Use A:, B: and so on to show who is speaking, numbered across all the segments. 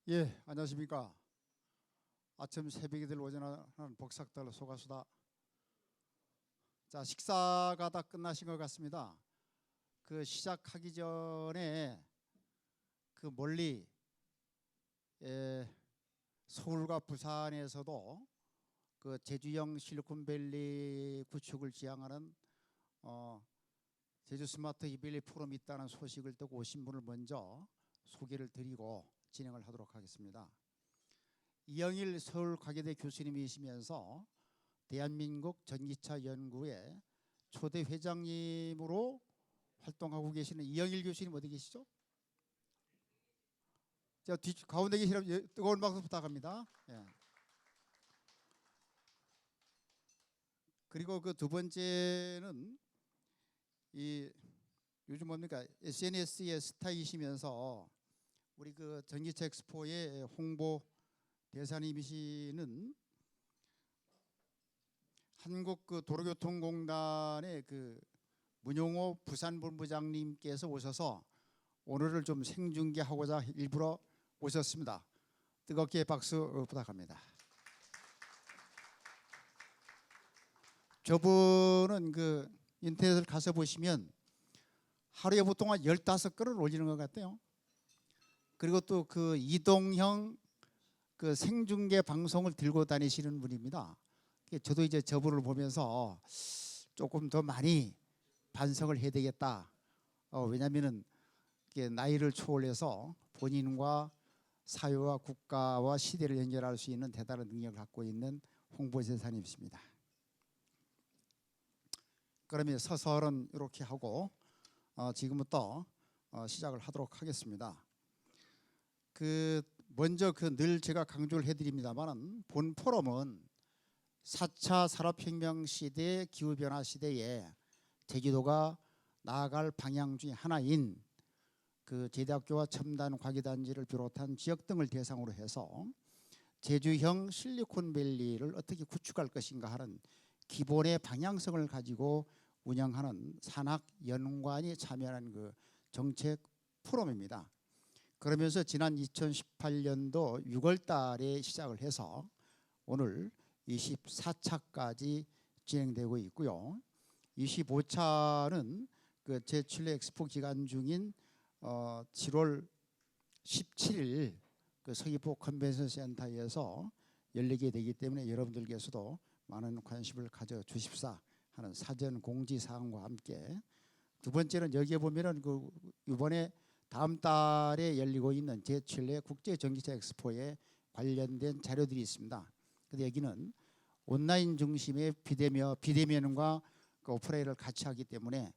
A: 예, 안녕하십니까. 아침 새벽이 들 오전하는 복삭들 소가수다. 자, 식사가 다 끝나신 것 같습니다. 그 시작하기 전에 그 멀리 서울과 부산에서도 그 제주형 실리콘밸리 구축을 지향하는 제주 스마트 이밸리 포럼이 있다는 소식을 듣고 오신 분을 먼저 소개를 드리고 진행을 하도록 하겠습니다. 이영일 서울과계대 교수님이시면서 대한민국 전기차 연구회 초대 회장님으로 활동하고 계시는 이영일 교수님 어디 계시죠? 자, 가운데 계시라면 뜨거운 박수 부탁합니다. 예. 그리고 그 두 번째는 이 요즘 뭡니까 SNS의 스타이시면서 우리 그 전기차 엑스포의 홍보 대사님이시는 한국 그 도로교통공단의 그 문용호 부산본부장님께서 오셔서 오늘을 좀 생중계하고자 일부러 오셨습니다. 뜨겁게 박수 부탁합니다. 저분은 그 인터넷을 가서 보시면 하루에 보통 한 15건을 올리는 것 같아요. 그리고 또 그 이동형 그 생중계 방송을 들고 다니시는 분입니다. 저도 이제 저분을 보면서 조금 더 많이 반성을 해야 되겠다. 왜냐하면은 나이를 초월해서 본인과 사회와 국가와 시대를 연결할 수 있는 대단한 능력을 갖고 있는 홍보대사님이십니다. 그러면 서설은 이렇게 하고 지금부터 시작을 하도록 하겠습니다. 먼저 늘 제가 강조를 해드립니다만은 본 포럼은 4차 산업혁명 시대, 기후변화 시대에 제주도가 나아갈 방향 중에 하나인 그 제대학교와 첨단과기단지를 비롯한 지역 등을 대상으로 해서 제주형 실리콘밸리를 어떻게 구축할 것인가 하는 기본의 방향성을 가지고 운영하는 산학연구관이 참여하는 그 정책 포럼입니다. 그러면서 지난 2018년도 6월 달에 시작을 해서 오늘 24차까지 진행되고 있고요. 25차는 그 제7회 엑스포 기간 중인 7월 17일 그 서귀포 컨벤션 센터에서 열리게 되기 때문에 여러분들께서도 많은 관심을 가져 주십사 하는 사전 공지 사항과 함께, 두 번째는 여기에 보면은 그 이번에 다음 달에 열리고 있는 제7회 국제 전기차 엑스포에 관련된 자료들이 있습니다. 근데 여기는 온라인 중심의 비대면과 그 오프라인을 같이 하기 때문에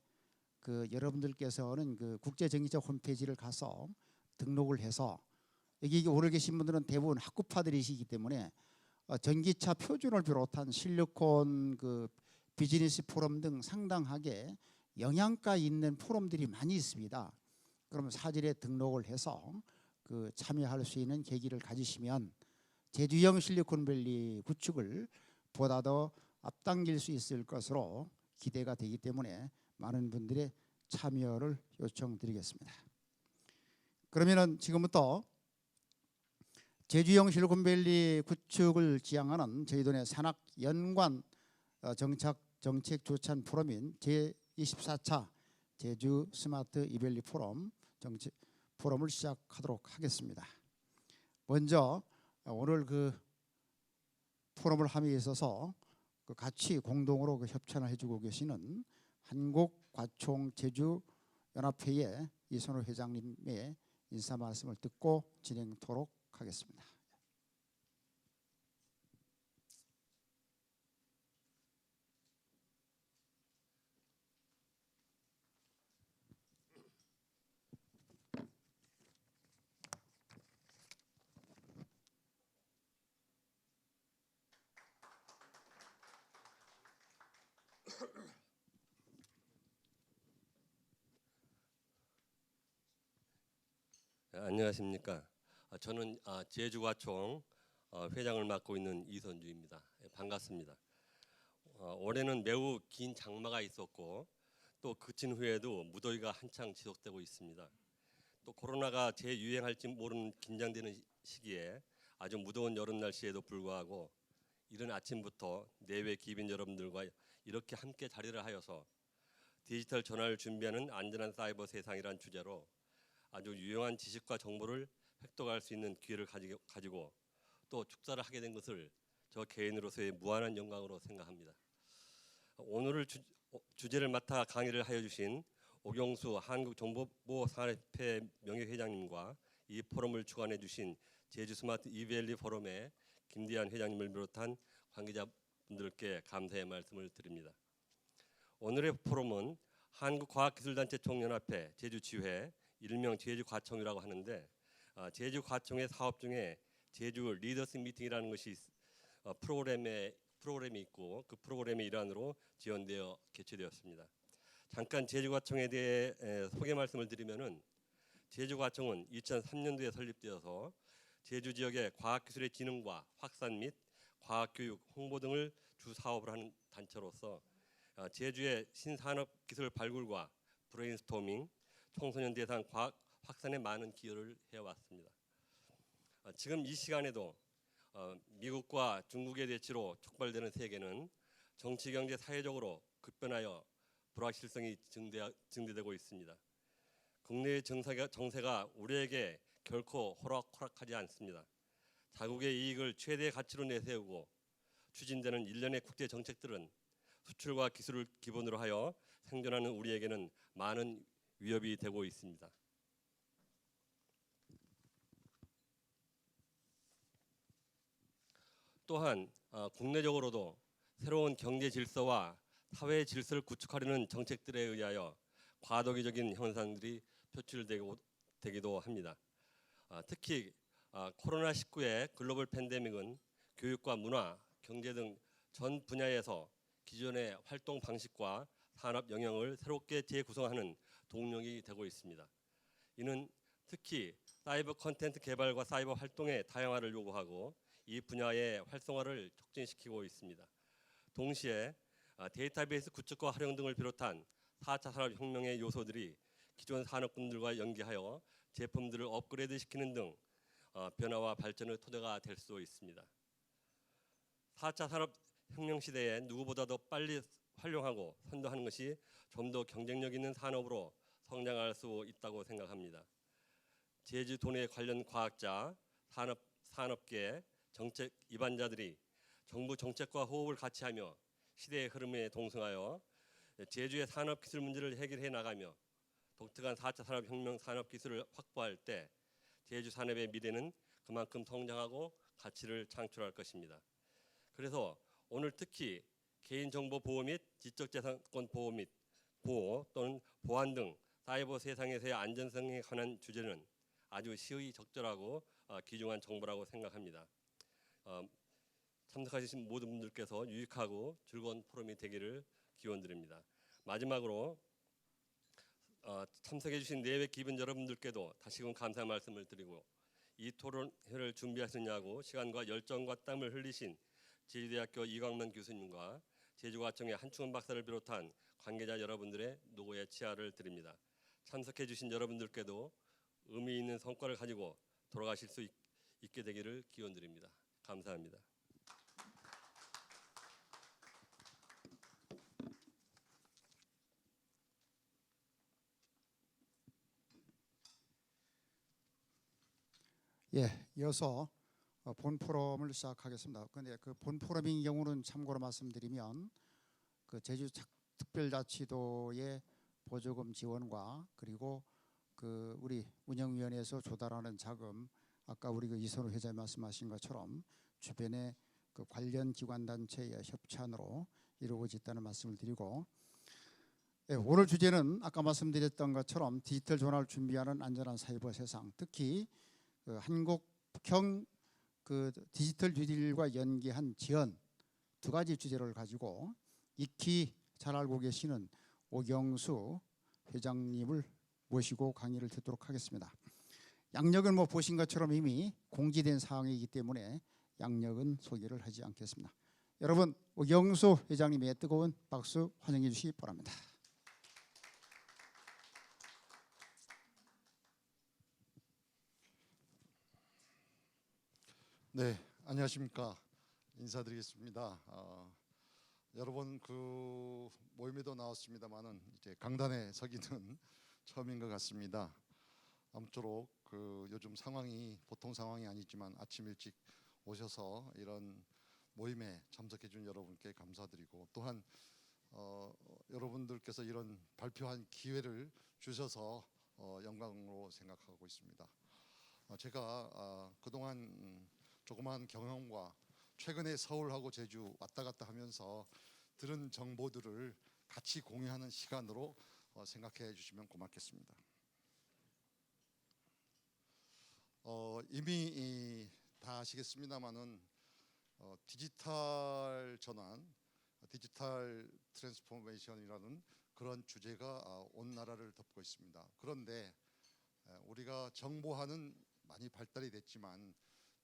A: 그 여러분들께서는 그 국제 전기차 홈페이지를 가서 등록을 해서, 여기 오래 계신 분들은 대부분 학구파들이시기 때문에 전기차 표준을 비롯한 실리콘 그 비즈니스 포럼 등 상당하게 영양가 있는 포럼들이 많이 있습니다. 그러면 사전에 등록을 해서 그 참여할 수 있는 계기를 가지시면 제주형 실리콘밸리 구축을 보다 더 앞당길 수 있을 것으로 기대가 되기 때문에 많은 분들의 참여를 요청드리겠습니다. 그러면은 지금부터 제주형 실리콘밸리 구축을 지향하는 저희들의 산학연구관 정책 조찬 포럼인 제24차 제주 스마트 이밸리 포럼을 시작하도록 하겠습니다. 먼저 오늘 그 포럼을 함에 있어서 그 같이 공동으로 그 협찬을 해주고 계시는 한국과총 제주연합회의 이선호 회장님의 인사 말씀을 듣고 진행토록 하겠습니다.
B: 안녕하십니까. 저는 제주과총 회장을 맡고 있는 이선주입니다. 반갑습니다. 올해는 매우 긴 장마가 있었고 또 그친 후에도 무더위가 한창 지속되고 있습니다. 또 코로나가 재유행할지 모르는 긴장되는 시기에 아주 무더운 여름 날씨에도 불구하고 이른 아침부터 내외 기빈 여러분들과 이렇게 함께 자리를 하여서 디지털 전환을 준비하는 안전한 사이버 세상이란 주제로 아주 유용한 지식과 정보를 획득할 수 있는 기회를 가지고 또 축사를 하게 된 것을 저 개인으로서의 무한한 영광으로 생각합니다. 오늘 주제를 맡아 강의를 하여 주신 오경수 한국정보보호산업회 명예회장님과 이 포럼을 주관해 주신 제주 스마트 이밸리 포럼의 김대한 회장님을 비롯한 관계자분들께 감사의 말씀을 드립니다. 오늘의 포럼은 한국과학기술단체 총연합회 제주지회 일명 제주과총이라고 하는데 제주과총의 사업 중에 제주 리더스 미팅이라는 것이 프로그램이 있고 그 프로그램의 일환으로 지원되어 개최되었습니다. 잠깐 제주과총에 대해 소개 말씀을 드리면은 제주과총은 2003년도에 설립되어서 제주 지역의 과학기술의 진흥과 확산 및 과학교육, 홍보 등을 주 사업을 하는 단체로서 제주의 신산업기술 발굴과 브레인스토밍, 청소년 대상 과학 확산에 많은 기여를 해왔습니다. 지금 이 시간에도 미국과 중국의 대치로 촉발되는 세계는 정치, 경제, 사회적으로 급변하여 불확실성이 증대되고 있습니다. 국내의 정세가 우리에게 결코 호락호락하지 않습니다. 자국의 이익을 최대 가치로 내세우고 추진되는 일련의 국제 정책들은 수출과 기술을 기본으로 하여 생존하는 우리에게는 많은 위협이 되고 있습니다. 또한 국내적으로도 새로운 경제 질서와 사회 질서를 구축하려는 정책들에 의하여 과도기적인 현상들이 표출되기도 합니다. 특히 코로나19의 글로벌 팬데믹은 교육과 문화, 경제 등 전 분야에서 기존의 활동 방식과 산업 영역을 새롭게 재구성하는 동력이 되고 있습니다. 이는 특히 사이버 콘텐츠 개발과 사이버 활동의 다양화를 요구하고 이 분야의 활성화를 촉진시키고 있습니다. 동시에 데이터베이스 구축과 활용 등을 비롯한 4차 산업혁명의 요소들이 기존 산업군들과 연계하여 제품들을 업그레이드시키는 등 변화와 발전의 토대가 될 수 있습니다. 4차 산업혁명 시대에 누구보다도 빨리 활용하고 선도하는 것이 좀 더 경쟁력 있는 산업으로 성장할 수 있다고 생각합니다. 제주 도내 관련 과학자, 산업계, 정책 입안자들이 정부 정책과 호흡을 같이하며 시대의 흐름에 동승하여 제주의 산업기술 문제를 해결해 나가며 독특한 4차 산업혁명 산업기술을 확보할 때 제주 산업의 미래는 그만큼 성장하고 가치를 창출할 것입니다. 그래서 오늘 특히 개인정보 보호 및 지적재산권 보호 및 보호 또는 보안 등 사이버 세상에서의 안전성에 관한 주제는 아주 시의적절하고 귀중한 정보라고 생각합니다. 참석하신 모든 분들께서 유익하고 즐거운 포럼이 되기를 기원드립니다. 마지막으로 참석해 주신 내외 기빈 여러분들께도 다시금 감사의 말씀을 드리고 이 토론회를 준비하시느냐고 시간과 열정과 땀을 흘리신 제주대학교 이광만 교수님과 제주과총의 한충원 박사를 비롯한 관계자 여러분들의 노고에 치하를 드립니다. 참석해 주신 여러분들께도 의미 있는 성과를 가지고 돌아가실 수 있게 되기를 기원드립니다. 감사합니다.
A: 예, 이어서 본 포럼을 시작하겠습니다. 그런데 그 본 포럼인 경우는 참고로 말씀드리면 그 제주 특별자치도의 보조금 지원과 그리고 그 우리 운영위원회에서 조달하는 자금, 아까 우리 그 이선우 회장님 말씀하신 것처럼 주변의 그 관련 기관 단체의 협찬으로 이루어지고 있다는 말씀을 드리고, 예, 오늘 주제는 아까 말씀드렸던 것처럼 디지털 전환을 준비하는 안전한 사이버 세상, 특히 그 한국형 그 디지털 뉴딜과 연계한 지원 두 가지 주제를 가지고 익히 잘 알고 계시는 오경수 회장님을 모시고 강의를 듣도록 하겠습니다. 양력은 뭐 보신 것처럼 이미 공지된 사항이기 때문에 양력은 소개를 하지 않겠습니다. 여러분, 오경수 회장님의 뜨거운 박수 환영해 주시기 바랍니다.
C: 네, 안녕하십니까. 인사드리겠습니다. 여러분 그 모임에도 나왔습니다만은 이제 강단에 서기는 처음인 것 같습니다. 아무쪼록 그 요즘 상황이 보통 상황이 아니지만 아침 일찍 오셔서 이런 모임에 참석해 준 여러분께 감사드리고 또한 여러분들께서 이런 발표한 기회를 주셔서 영광으로 생각하고 있습니다. 제가 그동안 조그마한 경험과 최근에 서울하고 제주 왔다 갔다 하면서 들은 정보들을 같이 공유하는 시간으로 생각해 주시면 고맙겠습니다. 이미 다 아시겠습니다만은 디지털 전환, 디지털 트랜스포메이션이라는 그런 주제가 온 나라를 덮고 있습니다. 그런데 우리가 정보화는 많이 발달이 됐지만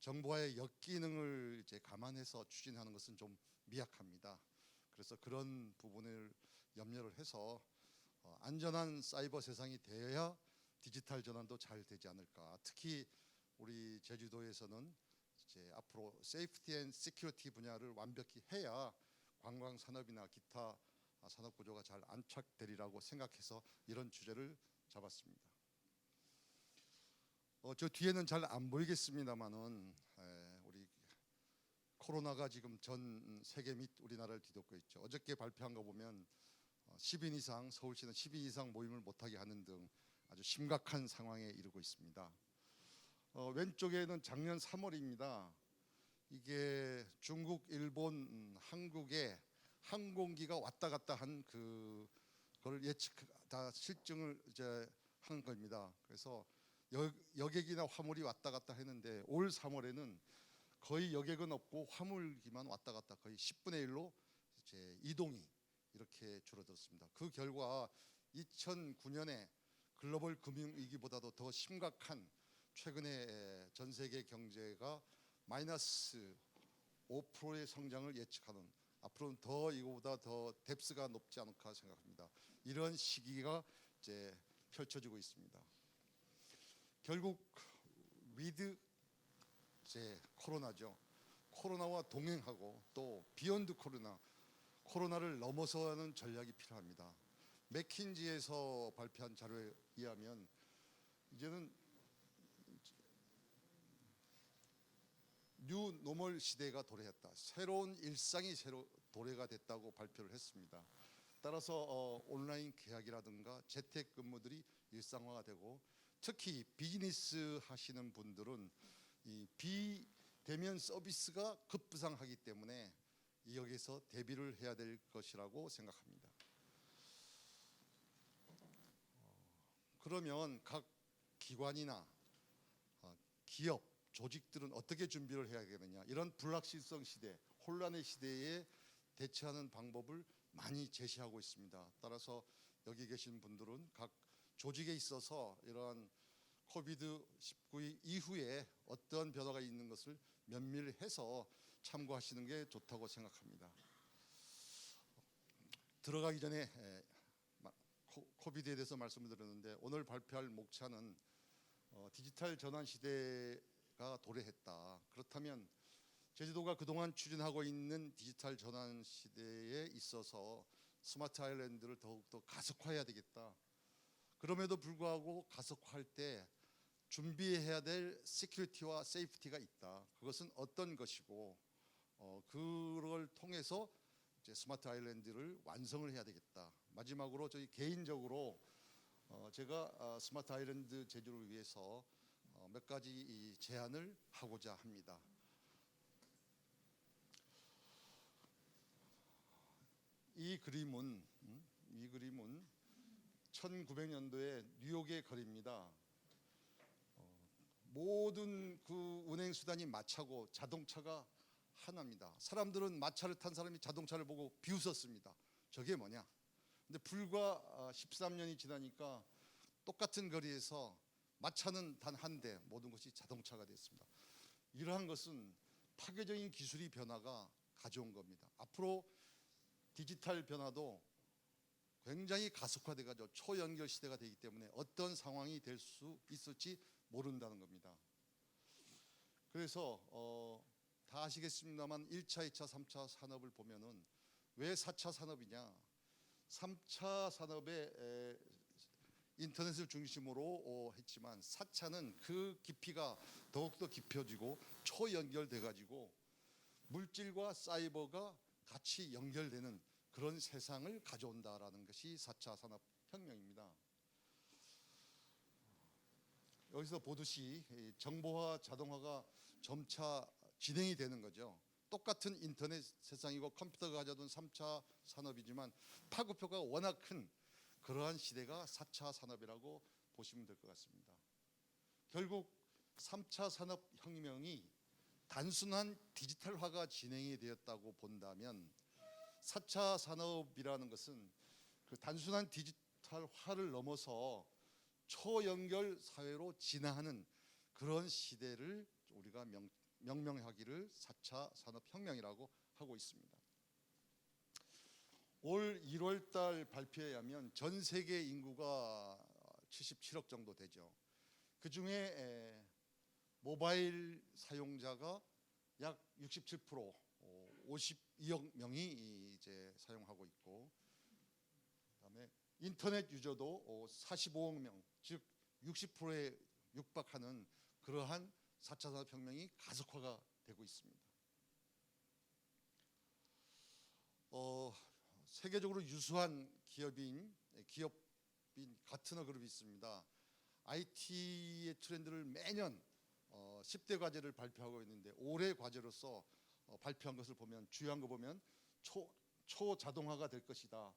C: 정보화의 역기능을 이제 감안해서 추진하는 것은 좀 미약합니다. 그래서 그런 부분을 염려를 해서 안전한 사이버 세상이 되어야 디지털 전환도 잘 되지 않을까. 특히 우리 제주도에서는 이제 앞으로 세이프티 앤 시큐리티 분야를 완벽히 해야 관광 산업이나 기타 산업 구조가 잘 안착되리라고 생각해서 이런 주제를 잡았습니다. 저 뒤에는 잘 안 보이겠습니다만은 우리 코로나가 지금 전 세계 및 우리나라를 뒤덮고 있죠. 어저께 발표한 거 보면 10인 이상 서울시는 10인 이상 모임을 못하게 하는 등 아주 심각한 상황에 이르고 있습니다. 왼쪽에는 작년 3월입니다. 이게 중국, 일본, 한국에 항공기가 왔다 갔다 한 그걸 예측 다 실증을 이제 하는 겁니다. 그래서 여객이나 화물이 왔다 갔다 했는데 올 3월에는 거의 여객은 없고 화물기만 왔다 갔다 거의 10분의 1로 이제 이동이 이렇게 줄어들었습니다. 그 결과 2009년에 글로벌 금융 위기보다도 더 심각한 최근에 전 세계 경제가 마이너스 5%의 성장을 예측하는 앞으로는 더 이거보다 더 뎁스가 높지 않을까 생각합니다. 이런 시기가 이제 펼쳐지고 있습니다. 결국 위드 이제 코로나죠. 코로나와 동행하고 또 비욘드 코로나를 넘어서는 전략이 필요합니다. 맥킨지에서 발표한 자료에 의하면 이제는 뉴 노멀 시대가 도래했다. 새로운 일상이 도래가 됐다고 발표를 했습니다. 따라서 온라인 계약이라든가 재택근무들이 일상화가 되고 특히 비즈니스 하시는 분들은 이 비대면 서비스가 급부상하기 때문에 여기서 대비를 해야 될 것이라고 생각합니다. 그러면 각 기관이나 기업, 조직들은 어떻게 준비를 해야 되느냐? 이런 불확실성 시대, 혼란의 시대에 대처하는 방법을 많이 제시하고 있습니다. 따라서 여기 계신 분들은 각 조직에 있어서 이러한 코비드-19 이후에 어떠한 변화가 있는 것을 면밀해서 참고하시는 게 좋다고 생각합니다. 들어가기 전에 코비드에 대해서 말씀을 드렸는데 오늘 발표할 목차는 디지털 전환 시대가 도래했다. 그렇다면 제주도가 그동안 추진하고 있는 디지털 전환 시대에 있어서 스마트 아일랜드를 더욱더 가속화해야 되겠다. 그럼에도 불구하고 가속화할 때 준비해야 될 시큐리티와 세이프티가 있다. 그것은 어떤 것이고 그걸 통해서 이제 스마트 아일랜드를 완성을 해야 되겠다. 마지막으로 저희 개인적으로 제가 스마트 아일랜드 제주를 위해서 몇 가지 제안을 하고자 합니다. 이 그림은 1900년도에 뉴욕의 거리입니다. 모든 그 운행 수단이 마차고 자동차가 하나입니다. 사람들은 마차를 탄 사람이 자동차를 보고 비웃었습니다. 저게 뭐냐? 근데 불과 13년이 지나니까 똑같은 거리에서 마차는 단 한 대, 모든 것이 자동차가 됐습니다. 이러한 것은 파괴적인 기술이 변화가 가져온 겁니다. 앞으로 디지털 변화도 굉장히 가속화돼가지고 초연결 시대가 되기 때문에 어떤 상황이 될 수 있을지 모른다는 겁니다. 그래서 다 아시겠습니다만 1차, 2차, 3차 산업을 보면은 왜 4차 산업이냐? 3차 산업에 인터넷을 중심으로 했지만 4차는 그 깊이가 더욱더 깊어지고 초연결돼 가지고 물질과 사이버가 같이 연결되는 그런 세상을 가져온다라는 것이 4차 산업혁명입니다. 여기서 보듯이 정보화, 자동화가 점차 진행이 되는 거죠. 똑같은 인터넷 세상이고 컴퓨터가 가져둔 3차 산업이지만 파급효과가 워낙 큰 그러한 시대가 4차 산업이라고 보시면 될 것 같습니다. 결국 3차 산업혁명이 단순한 디지털화가 진행이 되었다고 본다면 4차 산업이라는 것은 그 단순한 디지털화를 넘어서 초연결 사회로 진화하는 그런 시대를 우리가 명명하기를 4차 산업혁명이라고 하고 있습니다. 올 1월 달 발표에 의하면 전 세계 인구가 77억 정도 되죠. 그중에 모바일 사용자가 약 67%, 52억 명이 이제 사용하고 있고, 그다음에 인터넷 유저도 45억 명, 즉 60%에 육박하는 그러한 4차 산업혁명이 가속화가 되고 있습니다. 세계적으로 유수한 기업인 가트너 그룹이 있습니다. IT의 트렌드를 매년 10대 과제를 발표하고 있는데 올해 과제로서 발표한 것을 보면 주요한 거 보면 초자동화가 될 것이다.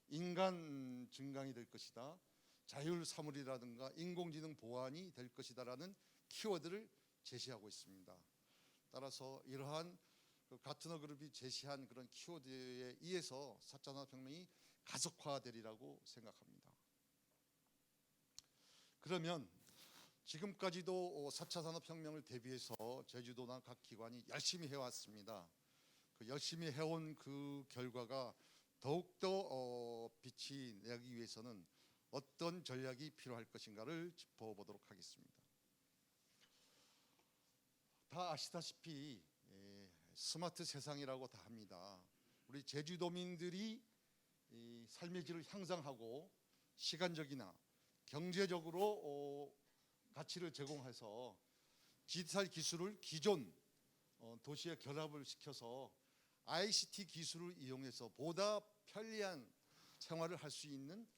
C: 인간 증강이 될 것이다. 자율사물이라든가 인공지능 보안이 될 것이다라는 키워드를 제시하고 있습니다. 따라서 이러한 그 가트너 그룹이 제시한 그런 키워드에 의해서 4차 산업혁명이 가속화되리라고 생각합니다. 그러면 지금까지도 4차 산업혁명을 대비해서 제주도나 각 기관이 열심히 해왔습니다. 그 열심히 해온 그 결과가 더욱더 빛이 나기 위해서는 어떤 전략이 필요할 것인가를 짚어보도록 하겠습니다. 다 아시다시피 스마트 세상이라고 다 합니다. 우리 제주도민들이 이 삶의 질을 향상하고 시간적이나 경제적으로 가치를 제공해서 디지털 기술을 기존 도시에 결합을 시켜서 ICT 기술을 이용해서 보다 편리한 생활을 할 수 있는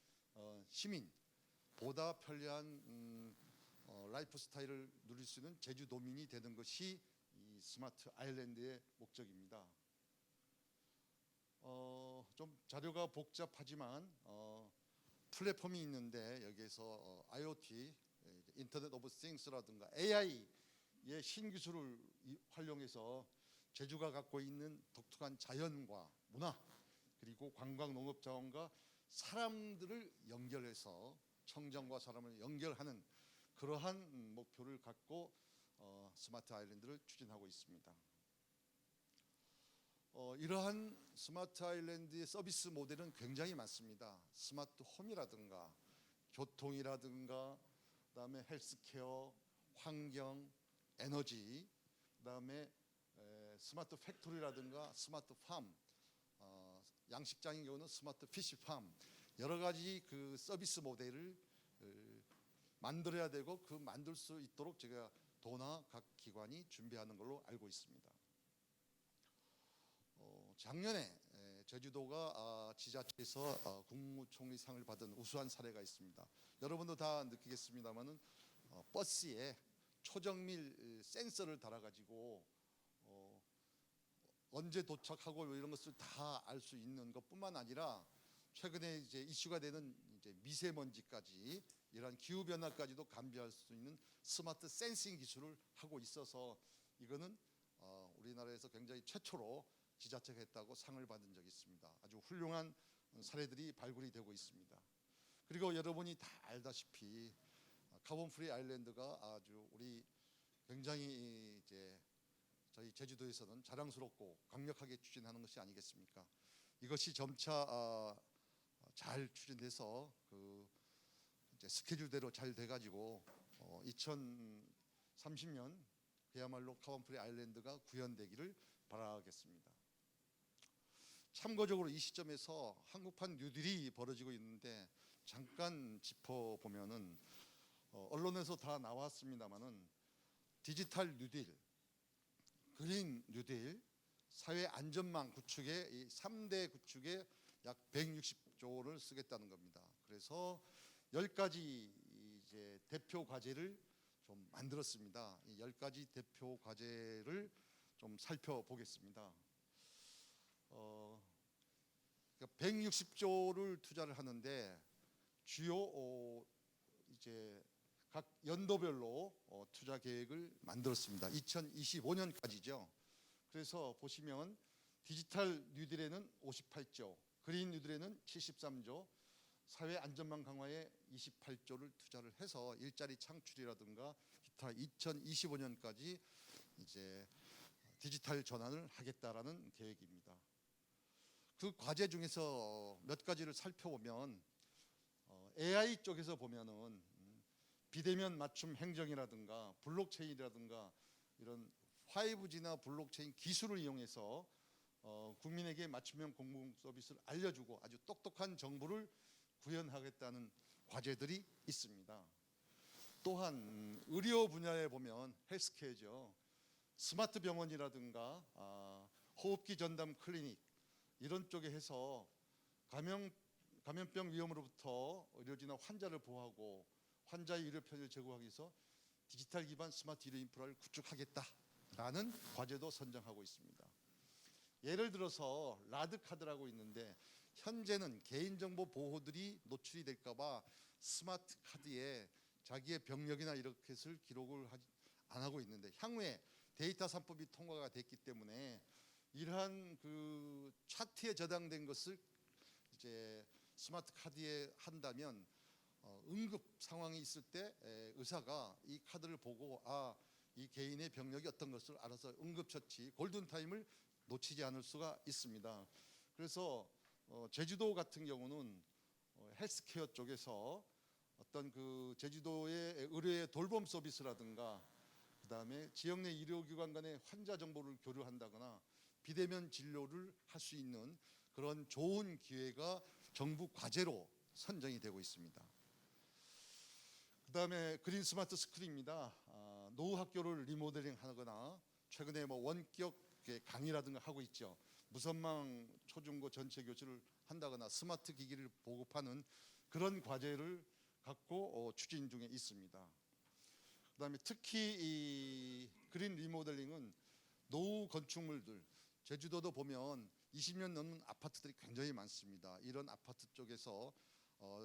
C: 시민, 보다 편리한 라이프 스타일을 누릴 수 있는 제주도민이 되는 것이 이 스마트 아일랜드의 목적입니다. 좀 자료가 복잡하지만 플랫폼이 있는데 여기에서 IoT, 인터넷 오브 싱스라든가 AI의 신기술을 활용해서 제주가 갖고 있는 독특한 자연과 문화 그리고 관광 농업 자원과 사람들을 연결해서 청정과 사람을 연결하는 그러한 목표를 갖고 스마트 아일랜드를 추진하고 있습니다. 이러한 스마트 아일랜드의 서비스 모델은 굉장히 많습니다. 스마트 홈이라든가 교통이라든가 그다음에 헬스케어, 환경, 에너지, 그다음에 스마트 팩토리라든가 스마트 팜, 양식장인 경우는 스마트 피시팜, 여러 가지 그 서비스 모델을 만들어야 되고 그 만들 수 있도록 제가 도나 각 기관이 준비하는 걸로 알고 있습니다. 작년에 제주도가 지자체에서 국무총리상을 받은 우수한 사례가 있습니다. 여러분도 다 느끼겠습니다만은 버스에 초정밀 센서를 달아가지고 언제 도착하고 이런 것을 다 알 수 있는 것뿐만 아니라 최근에 이제 이슈가 되는 이제 미세먼지까지 이러한 기후 변화까지도 감지할 수 있는 스마트 센싱 기술을 하고 있어서 이거는 우리나라에서 굉장히 최초로 지자체가 했다고 상을 받은 적이 있습니다. 아주 훌륭한 사례들이 발굴이 되고 있습니다. 그리고 여러분이 다 알다시피 카본 프리 아일랜드가 아주 우리 굉장히 이제 저희 제주도에서는 자랑스럽고 강력하게 추진하는 것이 아니겠습니까? 이것이 점차 잘 추진돼서 그 이제 스케줄대로 잘 돼가지고 2030년 그야말로 카본프리 아일랜드가 구현되기를 바라겠습니다. 참고적으로 이 시점에서 한국판 뉴딜이 벌어지고 있는데 잠깐 짚어보면은 언론에서 다 나왔습니다마는 디지털 뉴딜, 그린 뉴딜, 사회 안전망 구축에 이 3대 구축에 약 160조를 쓰겠다는 겁니다. 그래서 10가지 이제 대표 과제를 좀 만들었습니다. 이 10가지 대표 과제를 좀 살펴보겠습니다. 그러니까 160조를 투자를 하는데 주요 이제 각 연도별로 투자 계획을 만들었습니다. 2025년까지죠. 그래서 보시면 디지털 뉴딜에는 58조, 그린 뉴딜에는 73조, 사회 안전망 강화에 28조를 투자를 해서 일자리 창출이라든가 기타 2025년까지 이제 디지털 전환을 하겠다라는 계획입니다. 그 과제 중에서 몇 가지를 살펴보면 AI 쪽에서 보면은 비대면 맞춤 행정이라든가 블록체인이라든가 이런 5G나 블록체인 기술을 이용해서 국민에게 맞춤형 공공 서비스를 알려주고 아주 똑똑한 정보를 구현하겠다는 과제들이 있습니다. 또한 의료 분야에 보면 헬스케어죠. 스마트 병원이라든가 호흡기 전담 클리닉 이런 쪽에 해서 감염병 위험으로부터 의료진과 환자를 보호하고 환자의 의료 편의를 제공하기 위해서 디지털 기반 스마트 의료 인프라를 구축하겠다라는 과제도 선정하고 있습니다. 예를 들어서 라드 카드라고 있는데 현재는 개인정보 보호들이 노출이 될까봐 스마트 카드에 자기의 병력이나 이런 것을 기록을 안 하고 있는데 향후에 데이터 3법이 통과가 됐기 때문에 이러한 그 차트에 저장된 것을 이제 스마트 카드에 한다면 응급 상황이 있을 때 의사가 이 카드를 보고 이 개인의 병력이 어떤 것을 알아서 응급처치 골든 타임을 놓치지 않을 수가 있습니다. 그래서 제주도 같은 경우는 헬스케어 쪽에서 어떤 그 제주도의 의료의 돌봄 서비스라든가 그다음에 지역 내 의료기관 간의 환자 정보를 교류한다거나 비대면 진료를 할 수 있는 그런 좋은 기회가 정부 과제로 선정이 되고 있습니다. 그다음에 그린 스마트 스쿨입니다. 노후 학교를 리모델링하거나 최근에 뭐 원격 강의라든가 하고 있죠. 무선망 초중고 전체 교체를 한다거나 스마트 기기를 보급하는 그런 과제를 갖고 추진 중에 있습니다. 그다음에 특히 이 그린 리모델링은 노후 건축물들 제주도도 보면 20년 넘는 아파트들이 굉장히 많습니다. 이런 아파트 쪽에서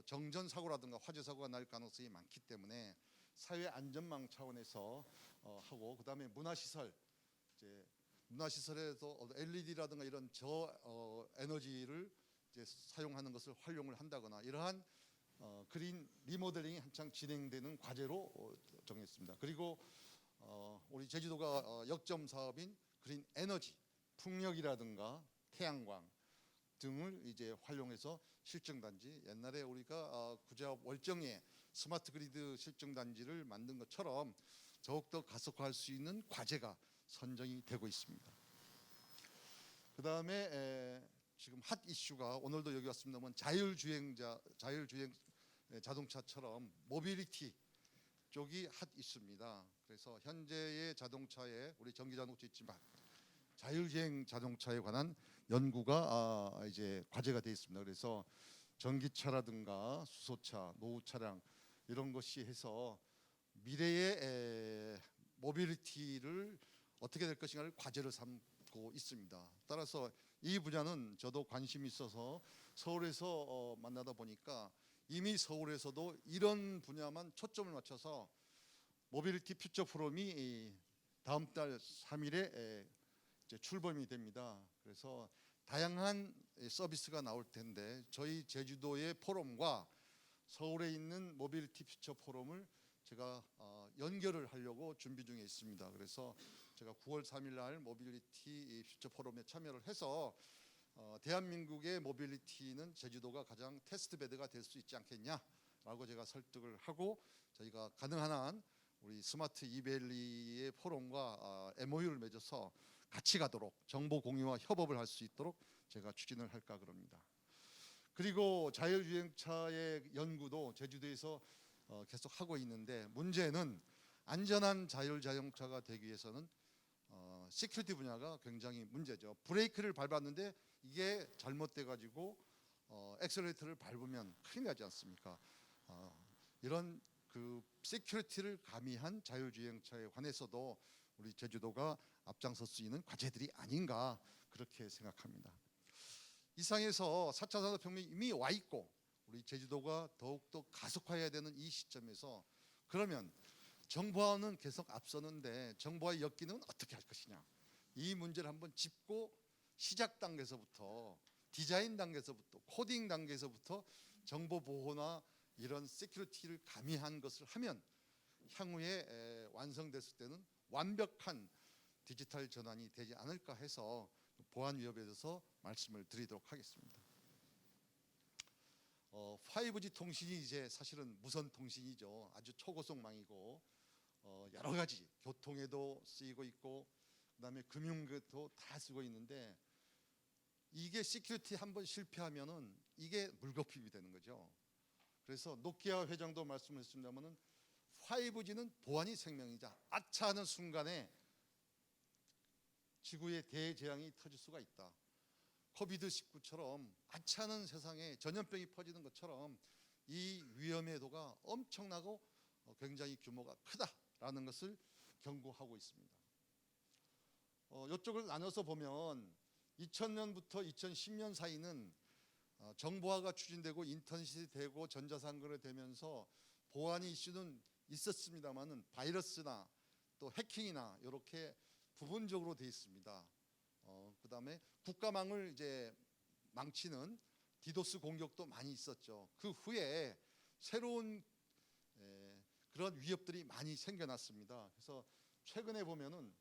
C: 정전 사고라든가 화재 사고가 날 가능성이 많기 때문에 사회 안전망 차원에서 하고 그다음에 문화시설 이제 문화시설에서 LED라든가 이런 저 에너지를 이제 사용하는 것을 활용을 한다거나 이러한 그린 리모델링이 한창 진행되는 과제로 정했습니다. 그리고 우리 제주도가 역점 사업인 그린 에너지 풍력이라든가 태양광 등을 이제 활용해서 실증단지 옛날에 우리가 구좌 월정에 스마트 그리드 실증단지를 만든 것처럼 더욱더 가속화할 수 있는 과제가 선정이 되고 있습니다. 그 다음에 지금 핫 이슈가 오늘도 여기 왔습니다만 자율주행 자동차처럼 모빌리티 쪽이 핫 이슈입니다. 그래서 현재의 자동차에 우리 전기 자동차 있지만 자율주행 자동차에 관한 연구가 이제 과제가 되어 있습니다. 그래서 전기차라든가 수소차, 노후 차량 이런 것이 해서 미래의 모빌리티를 어떻게 될 것인가를 과제로 삼고 있습니다. 따라서 이 분야는 저도 관심이 있어서 서울에서 만나다 보니까 이미 서울에서도 이런 분야만 초점을 맞춰서 모빌리티 퓨처 포럼이 다음 달 3일에 이제 출범이 됩니다. 그래서 다양한 서비스가 나올 텐데 저희 제주도의 포럼과 서울에 있는 모빌리티 퓨처 포럼을 제가 연결을 하려고 준비 중에 있습니다. 그래서 제가 9월 3일 날 모빌리티 퓨처 포럼에 참여를 해서 대한민국의 모빌리티는 제주도가 가장 테스트 베드가 될 수 있지 않겠냐라고 제가 설득을 하고 저희가 가능한 한 우리 스마트 이밸리의 포럼과 MOU를 맺어서 같이 가도록 정보 공유와 협업을 할 수 있도록 제가 추진을 할까 그럽니다. 그리고 자율주행차의 연구도 제주도에서 계속 하고 있는데, 문제는 안전한 자율자동차가 되기 위해서는 시큐리티 분야가 굉장히 문제죠. 브레이크를 밟았는데 이게 잘못돼 가지고 엑셀레이터를 밟으면 큰일 나지 않습니까? 이런 그 시큐리티를 가미한 자율주행차에 관해서도 우리 제주도가 앞장설 수 있는 과제들이 아닌가 그렇게 생각합니다. 이상에서 4차 산업혁명이 이미 와 있고 우리 제주도가 더욱더 가속화해야 되는 이 시점에서, 그러면 정보화는 계속 앞서는데 정보화의 엮이는 어떻게 할 것이냐, 이 문제를 한번 짚고 시작 단계에서부터, 디자인 단계에서부터, 코딩 단계에서부터 정보 보호나 이런 시큐리티를 가미한 것을 하면 향후에 완성됐을 때는 완벽한 디지털 전환이 되지 않을까 해서 보안 위협에 대해서 말씀을 드리도록 하겠습니다. 5G 통신이 이제 사실은 무선 통신이죠. 아주 초고속망이고 여러 가지 교통에도 쓰이고 있고 그다음에 금융도 다 쓰고 있는데, 이게 시큐리티 한번 실패하면은 이게 물거품이 되는 거죠. 그래서 노키아 회장도 말씀했습니다만은 5G는 보안이 생명이자 아차 하는 순간에 지구에 대재앙이 터질 수가 있다. 코비드19처럼 아차 하는 세상에 전염병이 퍼지는 것처럼 이 위험도가 엄청나고 굉장히 규모가 크다라는 것을 경고하고 있습니다. 이쪽을 나눠서 보면 2000년부터 2010년 사이는 정보화가 추진되고 인터넷이 되고 전자상거래 되면서 보안 이슈는 있었습니다만은 바이러스나 또 해킹이나 이렇게 부분적으로 돼 있습니다. 그다음에 국가망을 이제 망치는 디도스 공격도 많이 있었죠. 그 후에 새로운 그런 위협들이 많이 생겨났습니다. 그래서 최근에 보면은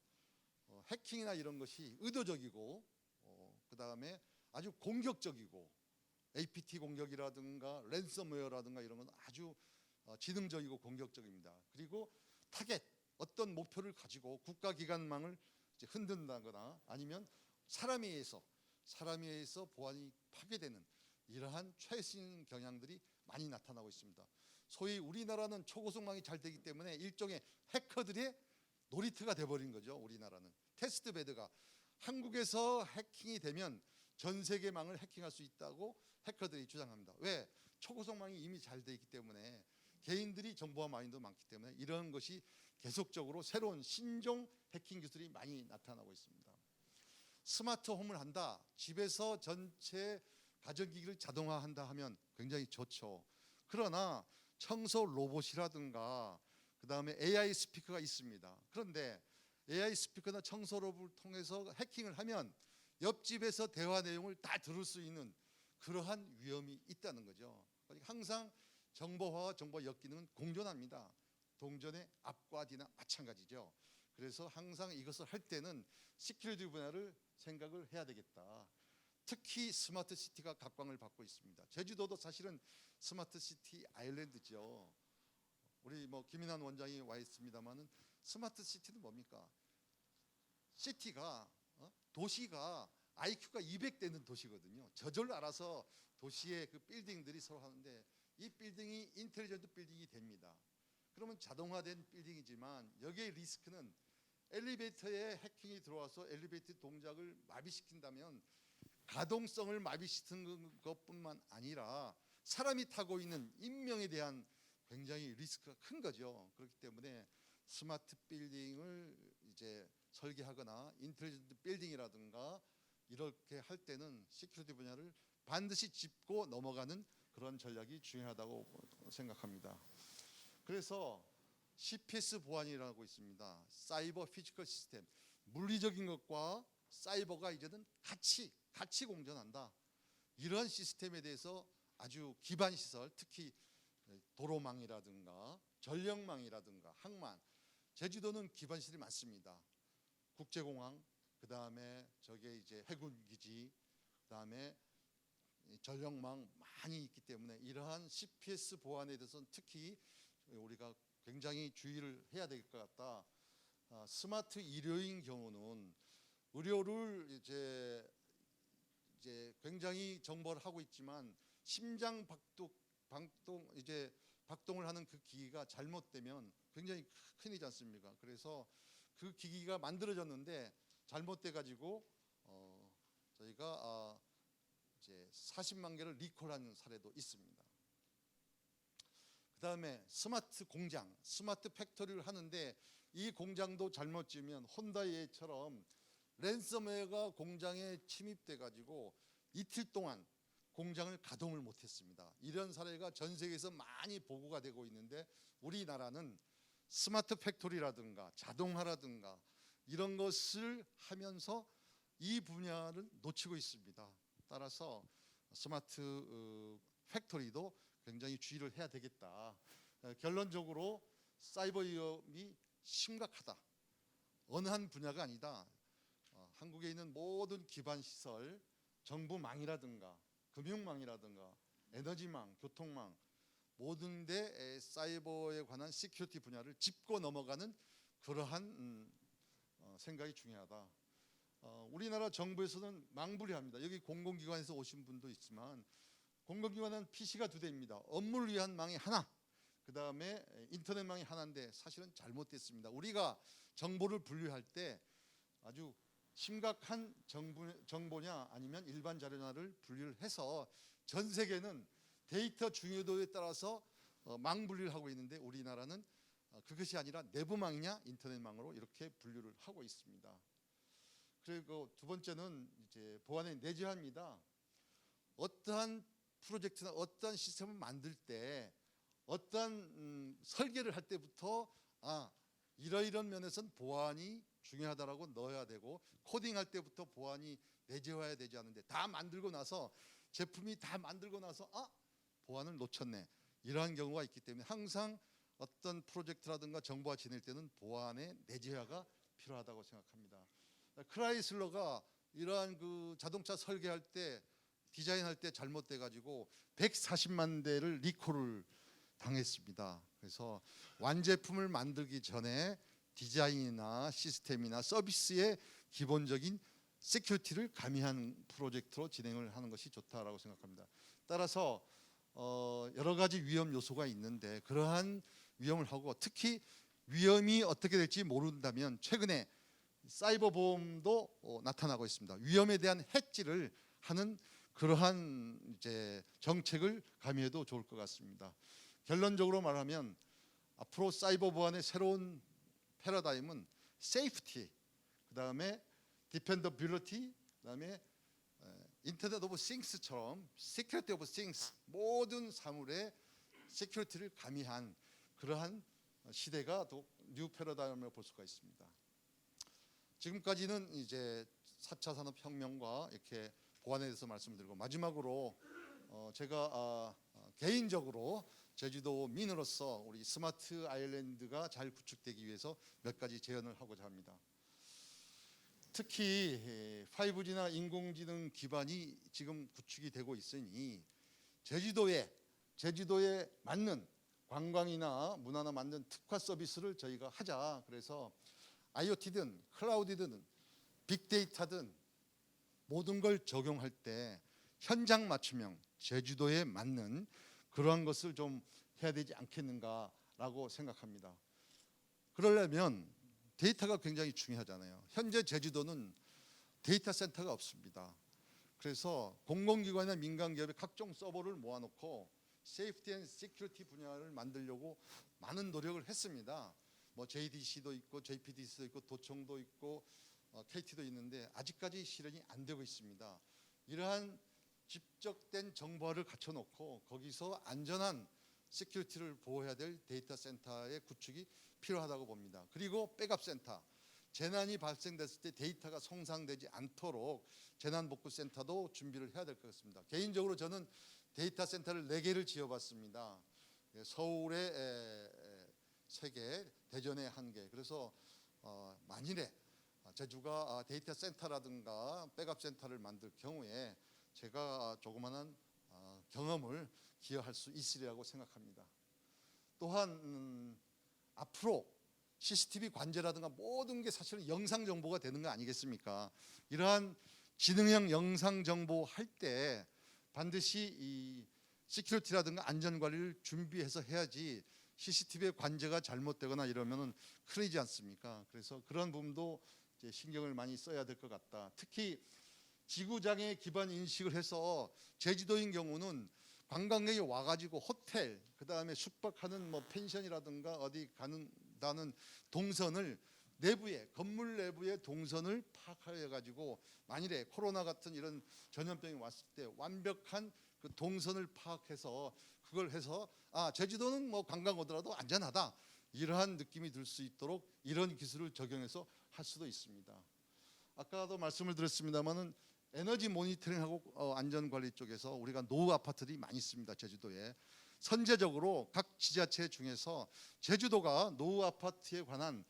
C: 해킹이나 이런 것이 의도적이고 그다음에 아주 공격적이고 APT 공격이라든가 랜섬웨어라든가 이런 건 아주 지능적이고 공격적입니다. 그리고 타겟, 어떤 목표를 가지고 국가기관망을 이제 흔든다거나 아니면 사람에 의해서 보안이 파괴되는 이러한 최신 경향들이 많이 나타나고 있습니다. 소위 우리나라는 초고속망이 잘 되기 때문에 일종의 해커들의 놀이터가 돼버린 거죠. 우리나라는 테스트베드가, 한국에서 해킹이 되면 전 세계 망을 해킹할 수 있다고 해커들이 주장합니다. 왜? 초고속망이 이미 잘 돼 있기 때문에, 개인들이 정보화 마인드도 많기 때문에 이런 것이 계속적으로 새로운 신종 해킹 기술이 많이 나타나고 있습니다. 스마트 홈을 한다, 집에서 전체 가전기기를 자동화한다 하면 굉장히 좋죠. 그러나 청소 로봇이라든가 그다음에 AI 스피커가 있습니다. 그런데 AI 스피커나 청소 로봇을 통해서 해킹을 하면 옆집에서 대화 내용을 다 들을 수 있는 그러한 위험이 있다는 거죠. 그러니까 항상 정보화와 정보 엮이는 공존합니다. 동전의 앞과 뒤나 마찬가지죠. 그래서 항상 이것을 할 때는 시큐리티 분야를 생각을 해야 되겠다. 특히 스마트 시티가 각광을 받고 있습니다. 제주도도 사실은 스마트 시티 아일랜드죠. 우리 뭐 김인환 원장이 와 있습니다만은 스마트 시티는 뭡니까? 시티가 도시가 IQ가 200되는 도시거든요. 저절로 알아서 도시의 그 빌딩들이 서로 하는데, 이 빌딩이 인텔리전트 빌딩이 됩니다. 그러면 자동화된 빌딩이지만 여기에 리스크는 엘리베이터에 해킹이 들어와서 엘리베이터 동작을 마비시킨다면 가동성을 마비시키는 것뿐만 아니라 사람이 타고 있는 인명에 대한 굉장히 리스크가 큰 거죠. 그렇기 때문에 스마트 빌딩을 이제 설계하거나 인텔리전트 빌딩이라든가 이렇게 할 때는 시큐리티 분야를 반드시 짚고 넘어가는 그런 전략이 중요하다고 생각합니다. 그래서 CPS 보안이라고 있습니다. 사이버 피지컬 시스템, 물리적인 것과 사이버가 이제는 같이 공존한다. 이런 시스템에 대해서 아주 기반 시설, 특히 도로망이라든가 전력망이라든가 항만, 제주도는 기반 시설이 많습니다. 국제공항, 그다음에 저게 이제 해군기지, 그다음에 전력망 많이 있기 때문에 이러한 CPS 보안에 대해서는 특히 우리가 굉장히 주의를 해야 될 것 같다. 스마트 의료인 경우는 의료를 이제 굉장히 정보를 하고 있지만 심장 박동을 하는 그 기기가 잘못되면 굉장히 큰일이지 않습니까? 그래서 그 기기가 만들어졌는데 잘못돼 가지고 저희가 이제 40만 개를 리콜한 사례도 있습니다. 그다음에 스마트 공장, 스마트 팩토리를 하는데 이 공장도 잘못 지으면 혼다이처럼 랜섬웨어가 공장에 침입돼 가지고 이틀 동안 공장을 가동을 못했습니다. 이런 사례가 전 세계에서 많이 보고가 되고 있는데 우리나라는 스마트 팩토리라든가 자동화라든가 이런 것을 하면서 이 분야를 놓치고 있습니다. 따라서 스마트 팩토리도 굉장히 주의를 해야 되겠다. 결론적으로 사이버 위험이 심각하다. 어느 한 분야가 아니다. 한국에 있는 모든 기반 시설, 정부망이라든가 금융망이라든가 에너지망, 교통망 모든 데 사이버에 관한 시큐리티 분야를 짚고 넘어가는 그러한 생각이 중요하다. 우리나라 정부에서는 망부리합니다. 여기 공공기관에서 오신 분도 있지만 공공기관은 PC가 2대입니다. 업무를 위한 망이 하나, 그 다음에 인터넷망이 하나인데 사실은 잘못됐습니다. 우리가 정보를 분류할 때 아주 심각한 정보냐 아니면 일반 자료냐를 분류를 해서 전 세계는 데이터 중요도에 따라서 망 분류를 하고 있는데 우리나라는 그것이 아니라 내부망이냐 인터넷망으로 이렇게 분류를 하고 있습니다. 그리고 두 번째는 이제 보안의 내재화입니다. 어떠한 프로젝트나 어떠한 시스템을 만들 때 어떠한 설계를 할 때부터 이러이런 면에서는 보안이 중요하다라고 넣어야 되고 코딩할 때부터 보안이 내재화해야 되지 않는데 다 만들고 나서 제품이 다 만들고 나서 보안을 놓쳤네 이러한 경우가 있기 때문에 항상 어떤 프로젝트라든가 정보가 지낼 때는 보안의 내재화가 필요하다고 생각합니다. 크라이슬러가 이러한 그 자동차 설계할 때 디자인할 때 잘못돼 가지고 140만 대를 리콜을 당했습니다. 그래서 완제품을 만들기 전에 디자인이나 시스템이나 서비스의 기본적인 시큐리티를 가미한 프로젝트로 진행을 하는 것이 좋다라고 생각합니다. 따라서 여러 가지 위험 요소가 있는데 그러한 위험을 하고 특히 위험이 어떻게 될지 모른다면 최근에 사이버 보험도 나타나고 있습니다. 위험에 대한 해지를 하는 그러한 이제 정책을 가미해도 좋을 것 같습니다. 결론적으로 말하면 앞으로 사이버 보안의 새로운 패러다임은 세이프티, 그다음에 디펜더빌리티, 그다음에 인터넷 오브 싱스처럼 시큐리티 오브 싱스 모든 사물의 시큐리티를 가미한 그러한 시대가 또 뉴 패러다임을 볼 수가 있습니다. 지금까지는 이제 4차 산업혁명과 이렇게 보안에 대해서 말씀드리고 마지막으로 제가 개인적으로 제주도 민으로서 우리 스마트 아일랜드가 잘 구축되기 위해서 몇 가지 제안을 하고자 합니다. 특히 5G나 인공지능 기반이 지금 구축이 되고 있으니 제주도에 맞는 관광이나 문화나 맞는 특화 서비스를 저희가 하자. 그래서 IoT든 클라우드든 빅데이터든 모든 걸 적용할 때 현장 맞춤형 제주도에 맞는 그러한 것을 좀 해야 되지 않겠는가라고 생각합니다. 그러려면 데이터가 굉장히 중요하잖아요. 현재 제주도는 데이터 센터가 없습니다. 그래서 공공기관이나 민간기업의 각종 서버를 모아놓고 세이프티 앤 시큐리티 분야를 만들려고 많은 노력을 했습니다. 뭐 JDC도 있고 JPDC도 있고 도청도 있고 KT도 있는데 아직까지 실현이 안 되고 있습니다. 이러한 집적된 정보를 갖춰놓고 거기서 안전한 시큐리티를 보호해야 될 데이터 센터의 구축이 필요하다고 봅니다. 그리고 백업 센터, 재난이 발생됐을 때 데이터가 손상되지 않도록 재난복구센터도 준비를 해야 될 것 같습니다. 개인적으로 저는 데이터 센터를 4개를 지어봤습니다. 서울에 3개, 대전에 1개. 그래서 만일에 제주가 데이터 센터라든가 백업 센터를 만들 경우에 제가 조그마한 경험을 기여할 수 있으리라고 생각합니다. 또한 앞으로 CCTV 관제라든가 모든 게 사실은 영상 정보가 되는 거 아니겠습니까? 이러한 지능형 영상 정보 할 때 반드시 이 시큐리티라든가 안전 관리를 준비해서 해야지 CCTV의 관제가 잘못되거나 이러면은 큰일이지 않습니까? 그래서 그런 부분도 이제 신경을 많이 써야 될 것 같다. 특히 지구장애 기반 인식을 해서 제주도인 경우는 관광객이 와가지고 호텔, 그 다음에 숙박하는 뭐 펜션이라든가 어디 가는다는 동선을 내부에 건물 내부의 동선을 파악해가지고 만일에 코로나 같은 이런 전염병이 왔을 때 완벽한 그 동선을 파악해서 그걸 해서 제주도는 뭐 관광 오더라도 안전하다 이러한 느낌이 들 수 있도록 이런 기술을 적용해서 할 수도 있습니다. 아까도 말씀을 드렸습니다만은 에너지 모니터링하고 안전 관리 쪽에서 우리가 노후 아파트들이 많이 있습니다. 제주도에 선제적으로 각 지자체 중에서 제주도가 노후 아파트에 관한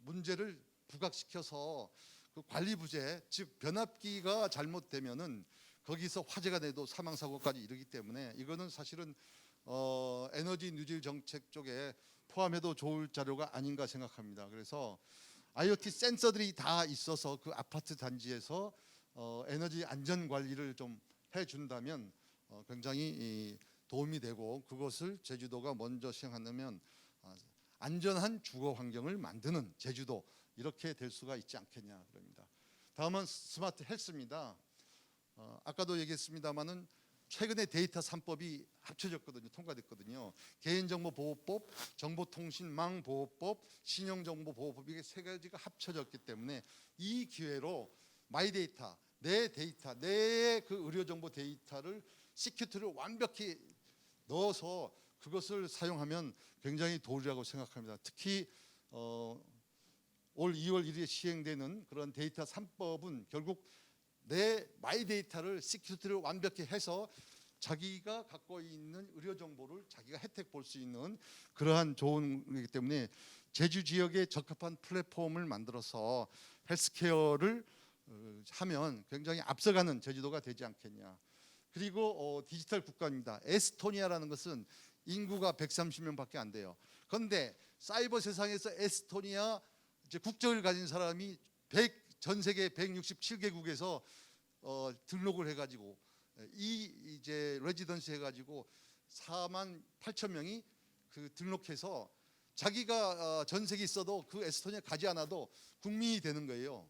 C: 문제를 부각시켜서 그 관리 부재 즉 변압기가 잘못되면은 거기서 화재가 돼도 사망 사고까지 이르기 때문에 이거는 사실은 에너지 뉴딜 정책 쪽에 포함해도 좋을 자료가 아닌가 생각합니다. 그래서 IoT 센서들이 다 있어서 그 아파트 단지에서 에너지 안전 관리를 좀 해준다면 굉장히 도움이 되고 그것을 제주도가 먼저 시행한다면 안전한 주거 환경을 만드는 제주도 이렇게 될 수가 있지 않겠냐 그럽니다. 다음은 스마트 헬스입니다. 아까도 얘기했습니다마는 최근에 데이터 3법이 합쳐졌거든요. 통과됐거든요. 개인정보보호법, 정보통신망보호법, 신용정보보호법 이게 세 가지가 합쳐졌기 때문에 이 기회로 마이데이터, 내 데이터, 내 그 의료정보 데이터를 시큐리티를 완벽히 넣어서 그것을 사용하면 굉장히 도리라고 생각합니다. 특히 올 2월 1일에 시행되는 그런 데이터 3법은 결국 내 마이 데이터를 시큐리티를 완벽히 해서 자기가 갖고 있는 의료 정보를 자기가 혜택 볼 수 있는 그러한 좋은 거기 때문에 제주 지역에 적합한 플랫폼을 만들어서 헬스케어를 하면 굉장히 앞서가는 제주도가 되지 않겠냐. 그리고 디지털 국가입니다. 에스토니아라는 것은 인구가 130명밖에 안 돼요. 그런데 사이버 세상에서 에스토니아 이제 국적을 가진 사람이 전 세계 167개국에서 등록을 해가지고 이제 레지던시 해가지고 4만 8천 명이 그 등록해서 자기가 전 세계에 있어도 그 에스토니아 가지 않아도 국민이 되는 거예요.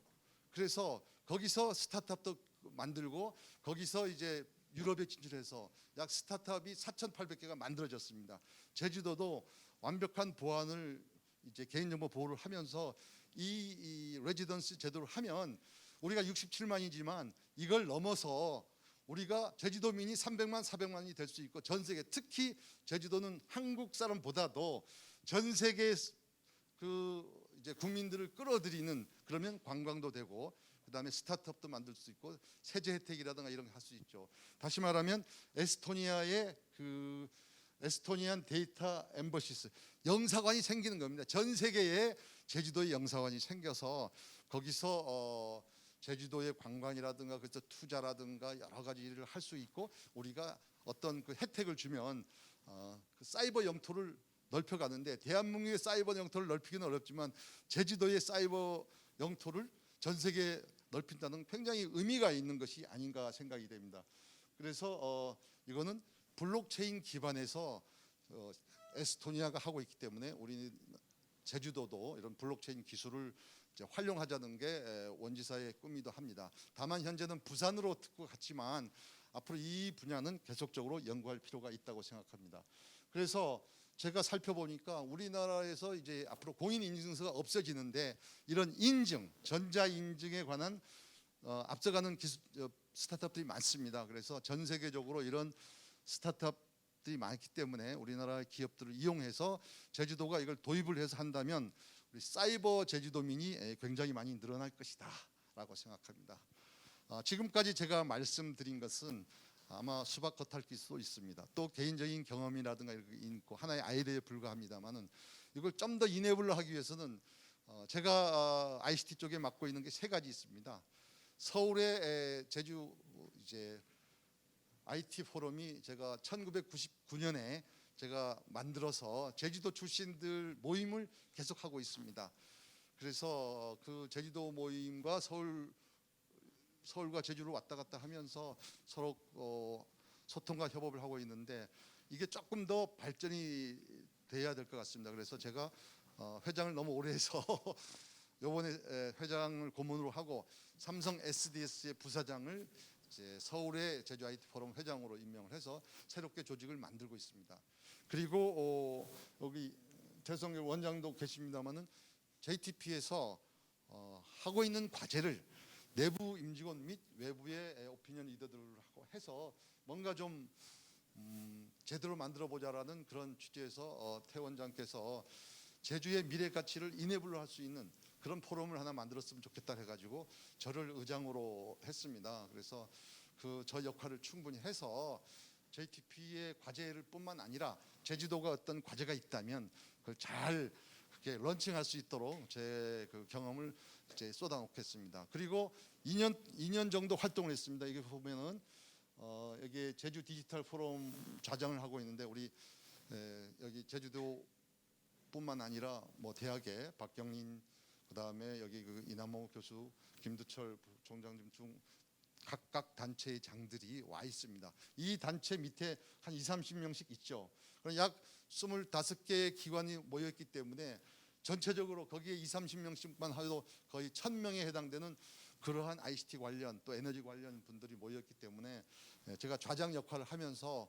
C: 그래서 거기서 스타트업도 만들고 거기서 이제 유럽에 진출해서 약 스타트업이 4,800개가 만들어졌습니다. 제주도도 완벽한 보안을 이제 개인정보 보호를 하면서 이 레지던시 제도를 하면 우리가 67만이지만 이걸 넘어서 우리가 제주도민이 300만, 400만이 될 수 있고 전 세계 특히 제주도는 한국 사람보다도 전 세계 그 이제 국민들을 끌어들이는 그러면 관광도 되고 그다음에 스타트업도 만들 수 있고 세제 혜택이라든가 이런 거 할 수 있죠. 다시 말하면 에스토니아의 그 에스토니안 데이터 엠버시스 영사관이 생기는 겁니다. 전 세계에 제주도의 영사관이 생겨서 거기서 제주도의 관광이라든가 그래서 투자라든가 여러 가지 일을 할 수 있고 우리가 어떤 그 혜택을 주면 그 사이버 영토를 넓혀가는데 대한민국의 사이버 영토를 넓히기는 어렵지만 제주도의 사이버 영토를 전 세계에 넓힌다는 굉장히 의미가 있는 것이 아닌가 생각이 됩니다. 그래서 이거는 블록체인 기반에서 에스토니아가 하고 있기 때문에 우리 제주도도 이런 블록체인 기술을 이제 활용하자는 게 원지사의 꿈이기도 합니다. 다만 현재는 부산으로 듣고 갔지만 앞으로 이 분야는 계속적으로 연구할 필요가 있다고 생각합니다. 그래서 제가 살펴보니까 우리나라에서 이제 앞으로 공인인증서가 없어지는데 이런 인증, 전자인증에 관한 앞서가는 기술, 스타트업들이 많습니다. 그래서 전 세계적으로 이런 스타트업들이 많기 때문에 우리나라 기업들을 이용해서 제주도가 이걸 도입을 해서 한다면 우리 사이버 제주도민이 굉장히 많이 늘어날 것이다 라고 생각합니다. 지금까지 제가 말씀드린 것은 아마 수박 겉핥기일 수도 있습니다. 또 개인적인 경험이라든가 이렇게 있고 하나의 아이디어에 불과합니다만은 이걸 좀 더 이내블로 하기 위해서는 제가 ICT 쪽에 맡고 있는 게 세 가지 있습니다. 서울의 제주 이제 IT 포럼이 제가 1999년에 제가 만들어서 제주도 출신들 모임을 계속하고 있습니다. 그래서 그 제주도 모임과 서울과 제주를 왔다 갔다 하면서 서로 소통과 협업을 하고 있는데 이게 조금 더 발전이 돼야 될 것 같습니다. 그래서 제가 회장을 너무 오래 해서 이번에 회장을 고문으로 하고 삼성 SDS의 부사장을 이제 서울의 제주 IT 포럼 회장으로 임명을 해서 새롭게 조직을 만들고 있습니다. 그리고 여기 최성길 원장도 계십니다만은 JTP에서 하고 있는 과제를 내부 임직원 및 외부의 오피니언 리더들하고 해서 뭔가 좀 제대로 만들어 보자라는 그런 취지에서 태 원장께서 제주의 미래 가치를 이내블로 할 수 있는 그런 포럼을 하나 만들었으면 좋겠다 해가지고 저를 의장으로 했습니다. 그래서 저 역할을 충분히 해서 JTP의 과제를 뿐만 아니라 제주도가 어떤 과제가 있다면 그걸 잘 그렇게 런칭할 수 있도록 제 그 경험을 이제 쏟아놓겠습니다. 그리고 2년 정도 활동을 했습니다. 이게 보면은 여기 제주 디지털 포럼 좌장을 하고 있는데 우리 여기 제주도뿐만 아니라 뭐 대학의 박경린 그다음에 여기 그 이남호 교수, 김두철 총장 중 각각 단체의 장들이 와 있습니다. 이 단체 밑에 한 20-30명씩 있죠. 그럼 약 25개의 기관이 모여 있기 때문에 전체적으로 거기에 20-30명씩만 해도 거의 1000명에 해당되는 그러한 ICT 관련 또 에너지 관련 분들이 모여 있기 때문에 제가 좌장 역할을 하면서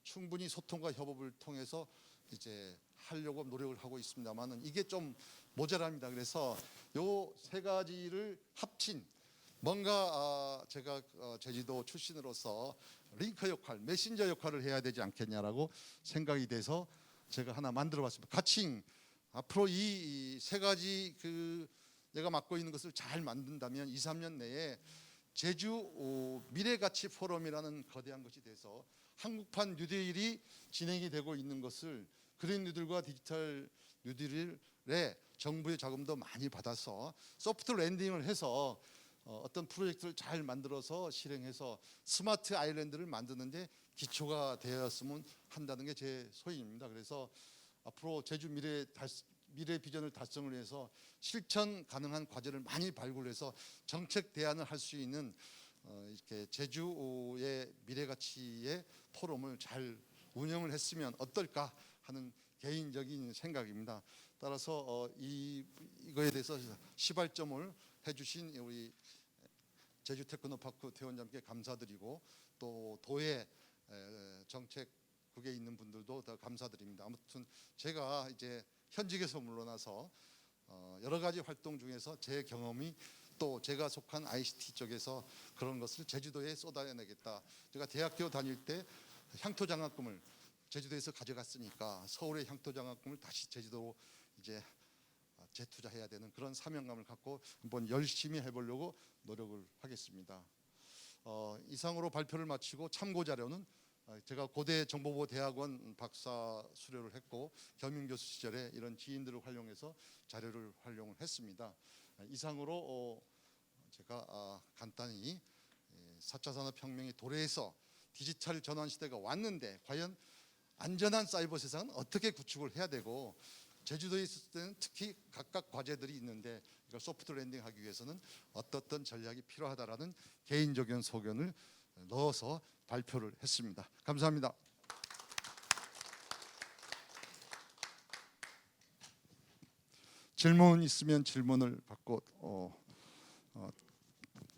C: 충분히 소통과 협업을 통해서 이제 하려고 노력을 하고 있습니다만은 이게 좀 모자랍니다. 그래서 요 세 가지를 합친 뭔가 제가 제주도 출신으로서 링커 역할, 메신저 역할을 해야 되지 않겠냐라고 생각이 돼서 제가 하나 만들어봤습니다. 가칭 앞으로 이 세 가지 내가 맡고 있는 것을 잘 만든다면 2-3년 내에 제주 미래가치 포럼이라는 거대한 것이 돼서 한국판 뉴딜이 진행이 되고 있는 것을 그린 뉴딜과 디지털 뉴딜의 정부의 자금도 많이 받아서 소프트 랜딩을 해서 어떤 프로젝트를 잘 만들어서 실행해서 스마트 아일랜드를 만드는데 기초가 되었으면 한다는 게 제 소임입니다. 그래서 앞으로 제주 미래 비전을 달성을 위해서 실천 가능한 과제를 많이 발굴해서 정책 대안을 할 수 있는 이렇게 제주의 미래 가치의 포럼을 잘 운영을 했으면 어떨까 하는 개인적인 생각입니다. 따라서 이거에 대해서 시발점을 해주신 우리 제주 테크노파크 태원장께 감사드리고 또 도의 정책국에 있는 분들도 더 감사드립니다. 아무튼 제가 이제 현직에서 물러나서 여러 가지 활동 중에서 제 경험이 또 제가 속한 ICT 쪽에서 그런 것을 제주도에 쏟아내겠다. 제가 대학교 다닐 때 향토 장학금을 제주도에서 가져갔으니까 서울의 향토 장학금을 다시 제주도로 이제 재투자해야 되는 그런 사명감을 갖고 한번 열심히 해보려고 노력을 하겠습니다. 이상으로 발표를 마치고 참고 자료는 제가 고대 정보보대학원 박사 수료를 했고 겸임교수 시절에 이런 지인들을 활용해서 자료를 활용을 했습니다. 이상으로 제가 간단히 4차 산업혁명의 도래에서 디지털 전환 시대가 왔는데 과연 안전한 사이버 세상은 어떻게 구축을 해야 되고 제주도에 있을 때는 특히 각각 과제들이 있는데 이걸 소프트 랜딩하기 위해서는 어떤 전략이 필요하다라는 개인적인 소견을 넣어서 발표를 했습니다. 감사합니다. 질문 있으면 질문을 받고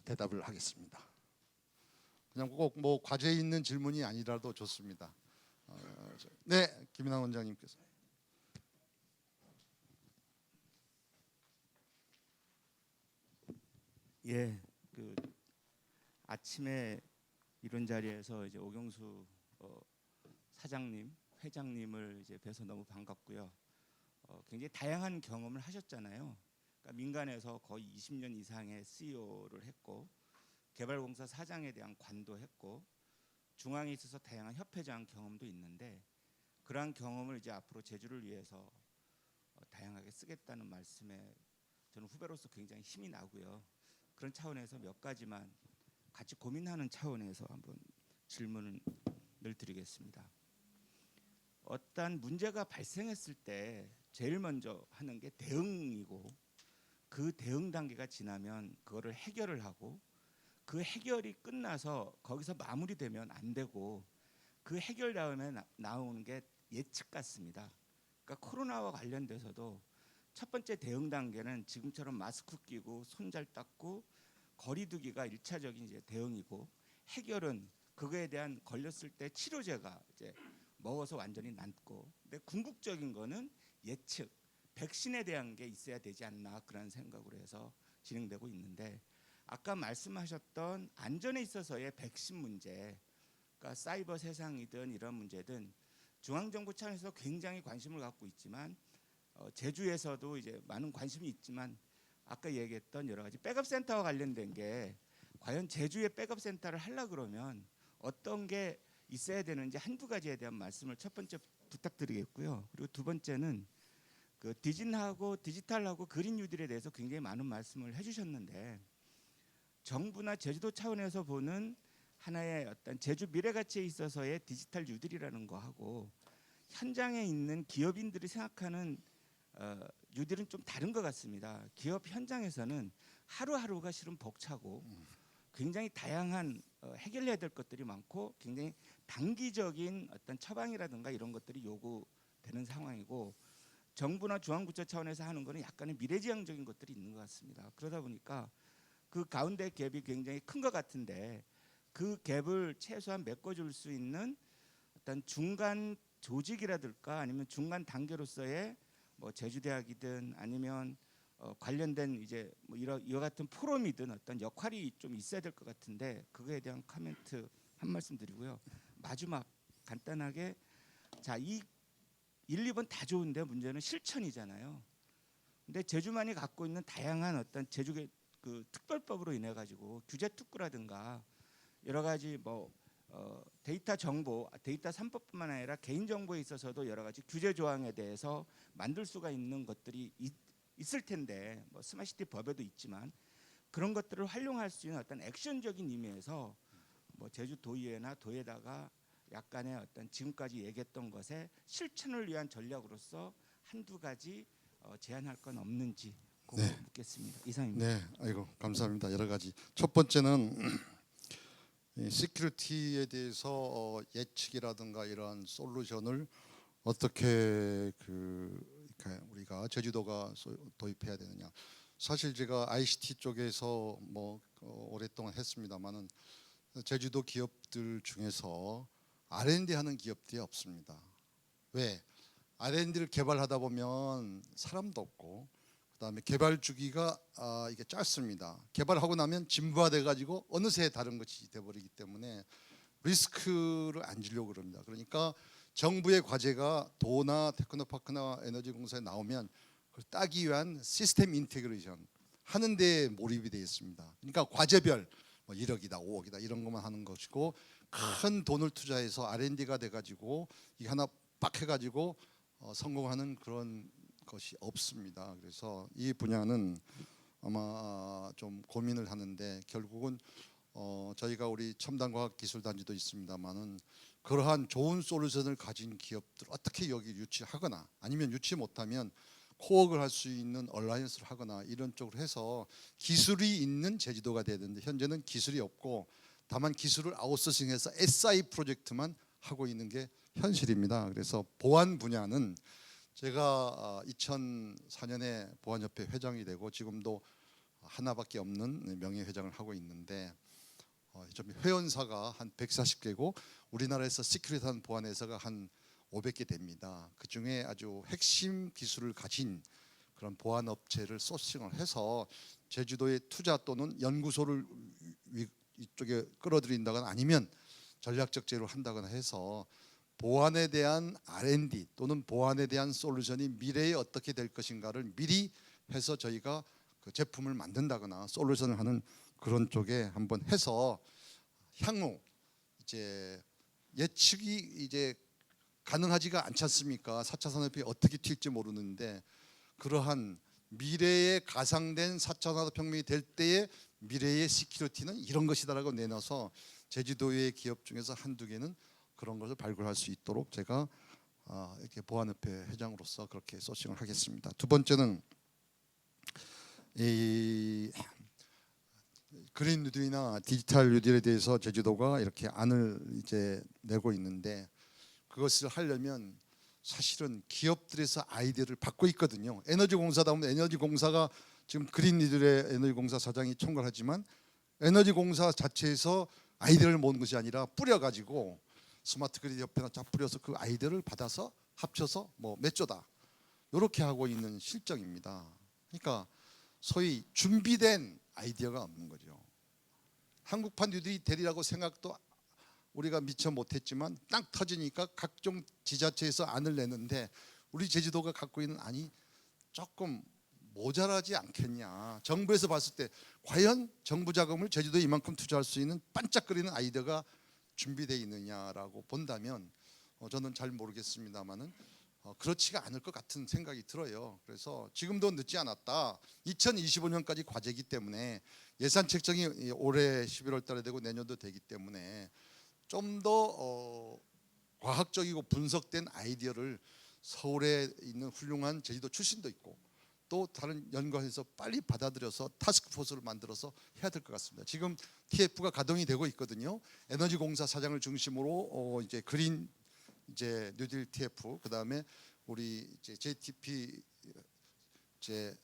C: 대답을 하겠습니다. 그냥 꼭 뭐 과제 있는 질문이 아니라도 좋습니다. 네, 김인환 원장님께서.
D: 예, 아침에 이런 자리에서 이제 오경수 사장님, 회장님을 이제 뵈서 너무 반갑고요. 굉장히 다양한 경험을 하셨잖아요. 그러니까 민간에서 거의 20년 이상의 CEO를 했고, 개발공사 사장에 대한 관도 했고, 중앙에 있어서 다양한 협회장 경험도 있는데, 그러한 경험을 이제 앞으로 제주를 위해서 다양하게 쓰겠다는 말씀에 저는 후배로서 굉장히 힘이 나고요. 그런 차원에서 몇 가지만 같이 고민하는 차원에서 한번 질문을 드리겠습니다. 어떤 문제가 발생했을 때 제일 먼저 하는 게 대응이고, 그 대응 단계가 지나면 그거를 해결을 하고, 그 해결이 끝나서 거기서 마무리되면 안 되고, 그 해결 다음에 나오는 게 예측 같습니다. 그러니까 코로나와 관련돼서도 첫 번째 대응 단계는 지금처럼 마스크 끼고 손 잘 닦고 거리두기가 1차적인 이제 대응이고, 해결은 그거에 대한 걸렸을 때 치료제가 이제 먹어서 완전히 낫고, 근데 궁극적인 거는 예측, 백신에 대한 게 있어야 되지 않나 그런 생각으로 해서 진행되고 있는데, 아까 말씀하셨던 안전에 있어서의 백신 문제, 그러니까 사이버 세상이든 이런 문제든 중앙정부 차원에서 굉장히 관심을 갖고 있지만, 제주에서도 이제 많은 관심이 있지만, 아까 얘기했던 여러 가지 백업 센터와 관련된 게 과연 제주에 백업 센터를 하려 그러면 어떤 게 있어야 되는지 한두 가지에 대한 말씀을 첫 번째 부탁드리겠고요. 그리고 두 번째는 그 디지털하고 그린 뉴딜에 대해서 굉장히 많은 말씀을 해주셨는데, 정부나 제주도 차원에서 보는 하나의 어떤 제주 미래 가치에 있어서의 디지털 뉴딜이라는 거하고 현장에 있는 기업인들이 생각하는 뉴딜은 좀 다른 것 같습니다. 기업 현장에서는 하루하루가 실은 벅차고 굉장히 다양한 해결해야 될 것들이 많고, 굉장히 단기적인 어떤 처방이라든가 이런 것들이 요구되는 상황이고, 정부나 중앙부처 차원에서 하는 거는 약간의 미래지향적인 것들이 있는 것 같습니다. 그러다 보니까 그 가운데 갭이 굉장히 큰 것 같은데, 그 갭을 최소한 메꿔줄 수 있는 어떤 중간 조직이라든가 아니면 중간 단계로서의 뭐 제주대학이든 아니면 관련된 이제 뭐 이와 같은 포럼이든 어떤 역할이 좀 있어야 될 것 같은데, 그거에 대한 코멘트 한 말씀 드리고요. 마지막 간단하게, 자, 이 1, 2번 다 좋은데 문제는 실천이잖아요. 근데 제주만이 갖고 있는 다양한 어떤 제주의 그 특별법으로 인해 가지고 규제 특구라든가 여러 가지 뭐 데이터 정보, 데이터 3법뿐만 아니라 개인 정보에 있어서도 여러 가지 규제 조항에 대해서 만들 수가 있는 것들이 있을 텐데, 뭐 스마트시티 법에도 있지만 그런 것들을 활용할 수 있는 어떤 액션적인 의미에서 뭐 제주도의회나 도에다가 약간의 어떤 지금까지 얘기했던 것에 실천을 위한 전략으로서 한두 가지 제안할 건 없는지 그거
C: 네.
D: 묻겠습니다. 이상입니다.
C: 네, 아이고 감사합니다. 여러 가지. 첫 번째는 이 시큐리티에 대해서 예측이라든가 이러한 솔루션을 어떻게 이렇게 우리가 제주도가 도입해야 되느냐. 사실 제가 ICT 쪽에서 뭐 오랫동안 했습니다만은 제주도 기업들 중에서 R&D 하는 기업들이 없습니다. 왜? R&D를 개발하다 보면 사람도 없고, 그다음에 개발 주기가 이게 짧습니다. 개발하고 나면 진부화돼 가지고 어느새 다른 것이 돼버리기 때문에 리스크를 안 지려고 그럽니다. 그러니까 정부의 과제가 도나 테크노파크나 에너지공사에 나오면 그걸 따기 위한 시스템 인테그레이션 하는 데 몰입이 되어 있습니다. 그러니까 과제별 뭐 1억이다 5억이다 이런 것만 하는 것이고, 큰 돈을 투자해서 R&D가 돼가지고 이게 하나 빡 해가지고 성공하는 그런 것이 없습니다. 그래서 이 분야는 아마 좀 고민을 하는데, 결국은 저희가 우리 첨단과학기술단지도 있습니다만은 그러한 좋은 솔루션을 가진 기업들 어떻게 여기 유치하거나 아니면 유치 못하면 코웍을 할 수 있는 얼라이언스를 하거나 이런 쪽으로 해서 기술이 있는 제주도가 돼야 되는데, 현재는 기술이 없고 다만 기술을 아웃소싱해서 SI 프로젝트만 하고 있는 게 현실입니다. 그래서 보안 분야는 제가 2004년에 보안협회 회장이 되고 지금도 하나밖에 없는 명예회장을 하고 있는데, 회원사가 한 140개고 우리나라에서 시큐리티한 보안 회사가 한 500개 됩니다. 그 중에 아주 핵심 기술을 가진 그런 보안 업체를 소싱을 해서 제주도에 투자 또는 연구소를 이쪽에 끌어들인다거나 아니면 전략적 제휴를 한다거나 해서 보안에 대한 R&D 또는 보안에 대한 솔루션이 미래에 어떻게 될 것인가를 미리 해서 저희가 그 제품을 만든다거나 솔루션을 하는 그런 쪽에 한번 해서 향후 이제 예측이 이제 가능하지가 않지 않습니까? 4차 산업이 어떻게 튈지 모르는데, 그러한 미래에 가상된 4차 산업혁명이 될 때의 미래의 시큐리티는 이런 것이다라고 내놔서 제주도의 기업 중에서 한두 개는 그런 것을 발굴할 수 있도록 제가 이렇게 보안협회 회장으로서 그렇게 소싱을 하겠습니다. 두 번째는 이 그린 뉴딜이나 디지털 뉴딜에 대해서 제주도가 이렇게 안을 이제 내고 있는데 그것을 하려면 사실은 기업들에서 아이디어를 받고 있거든요. 에너지공사다 보면 에너지공사가 지금 그린 뉴딜의 에너지공사 사장이 총괄하지만 에너지공사 자체에서 아이디어를 모은 것이 아니라 뿌려가지고 스마트 그리드 협회나 쫙 뿌려서 그 아이디어를 받아서 합쳐서 뭐 몇 조다 이렇게 하고 있는 실정입니다. 그러니까 소위 준비된 아이디어가 없는 거죠. 한국판 뉴딜이 되리라고 생각도 우리가 미처 못했지만 딱 터지니까 각종 지자체에서 안을 내는데 우리 제주도가 갖고 있는 안이 조금 모자라지 않겠냐. 정부에서 봤을 때 과연 정부 자금을 제주도에 이만큼 투자할 수 있는 반짝거리는 아이디어가 준비되어 있느냐라고 본다면 저는 잘 모르겠습니다만은 그렇지가 않을 것 같은 생각이 들어요. 그래서 지금도 늦지 않았다. 2025년까지 과제이기 때문에 예산 책정이 올해 11월 달에 되고 내년도 되기 때문에 좀 더 과학적이고 분석된 아이디어를 서울에 있는 훌륭한 제주도 출신도 있고 또 다른 연구원에서 빨리 받아들여서 타스크포스를 만들어서 해야 될 것 같습니다. 지금 TF가 가동이 되고 있거든요. 에너지공사 사장을 중심으로 이제 그린 이제 뉴딜 TF 그다음에 우리 이제 JTP 이제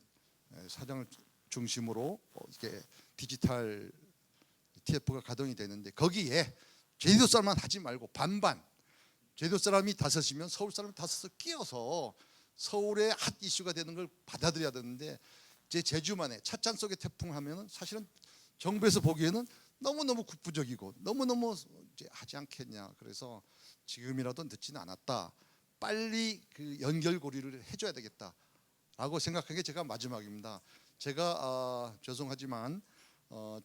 C: 사장을 중심으로 이게 디지털 TF가 가동이 되는데 거기에 제주도 사람만 하지 말고 반반 제주도 사람이 5이면 서울 사람이 5을 끼워서 서울의 핫 이슈가 되는 걸 받아들여야 되는데 제 제주만의 찻잔 속의 태풍 하면은 사실은 정부에서 보기에는 너무너무 국부적이고 너무너무 이제 하지 않겠냐. 그래서 지금이라도 늦지는 않았다. 빨리 그 연결고리를 해줘야 되겠다라고 생각한 게 제가 마지막입니다. 제가 죄송하지만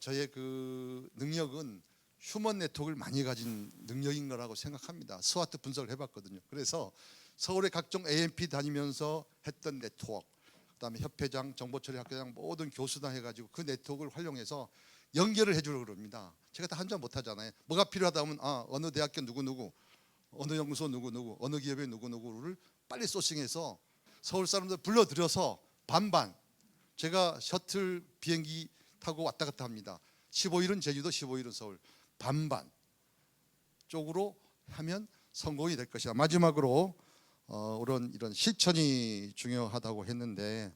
C: 저의 그 능력은 휴먼 네트워크를 많이 가진 능력인 거라고 생각합니다. 스와트 분석을 해봤거든요. 그래서 서울의 각종 AMP 다니면서 했던 네트워크, 그다음에 협회장, 정보처리학회장 모든 교수단 해가지고 그 네트워크를 활용해서 연결을 해주려고 그럽니다. 제가 다 한자 못하잖아요. 뭐가 필요하다 하면 어느 대학교 누구누구, 어느 연구소 누구누구, 어느 기업의 누구누구를 빨리 소싱해서 서울 사람들 불러들여서 반반 제가 셔틀 비행기 타고 왔다 갔다 합니다. 15일은 제주도, 15일은 서울 반반 쪽으로 하면 성공이 될 것이다. 마지막으로 이런 실천이 중요하다고 했는데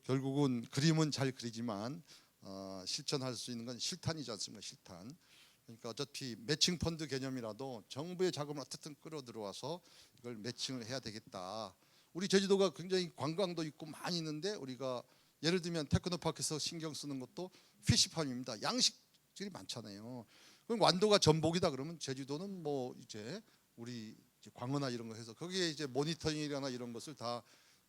C: 결국은 그림은 잘 그리지만 실천할 수 있는 건 실탄이지 않습니까? 실탄. 그러니까 어차피 매칭 펀드 개념이라도 정부의 자금을 어떻든 끌어들여와서 이걸 매칭을 해야 되겠다. 우리 제주도가 굉장히 관광도 있고 많이 있는데 우리가 예를 들면 테크노파크에서 신경 쓰는 것도 피시팜입니다. 양식들이 많잖아요. 그럼 완도가 전복이다 그러면 제주도는 뭐 이제 우리 이제 광어나 이런 거 해서 거기에 이제 모니터링이나 이런 것을 다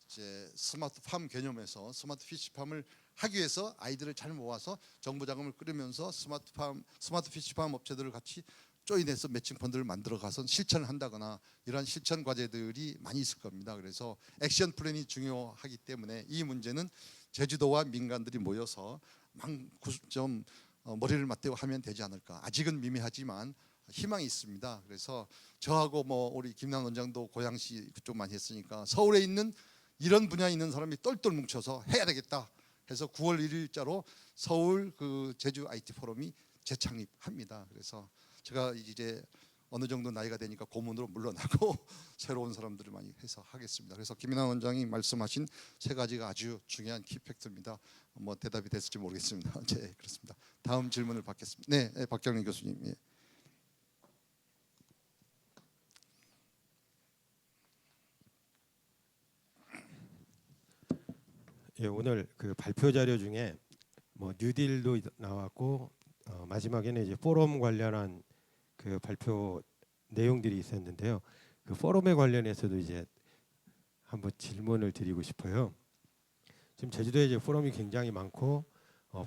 C: 이제 스마트팜 개념에서 스마트 피시팜을 하기 위해서 아이들을 잘 모아서 정부 자금을 끌으면서 스마트 피시팜 업체들을 같이 조인해서 매칭 펀드를 만들어 가서 실천을 한다거나 이러한 실천 과제들이 많이 있을 겁니다. 그래서 액션 플랜이 중요하기 때문에 이 문제는 제주도와 민간들이 모여서 좀 머리를 맞대고 하면 되지 않을까. 아직은 미미하지만 희망이 있습니다. 그래서 저하고 뭐 우리 김남 원장도 고양시 그쪽 많이 했으니까 서울에 있는 이런 분야에 있는 사람이 똘똘 뭉쳐서 해야 되겠다 해서 9월 1일자로 서울 그 제주 IT 포럼이 재창립합니다. 그래서 제가 이제 어느 정도 나이가 되니까 고문으로 물러나고 새로운 사람들을 많이 해서 하겠습니다. 그래서 김인환 원장이 말씀하신 세 가지가 아주 중요한 키팩트입니다. 뭐 대답이 됐을지 모르겠습니다. 네, 그렇습니다. 다음 질문을 받겠습니다. 네, 박경림 교수님. 예.
E: 예, 오늘 그 발표 자료 중에 뭐 뉴딜도 나왔고 마지막에는 이제 포럼 관련한 그 발표 내용들이 있었는데요. 그 포럼에 관련해서도 이제 한번 질문을 드리고 싶어요. 지금 제주도에 이제 포럼이 굉장히 많고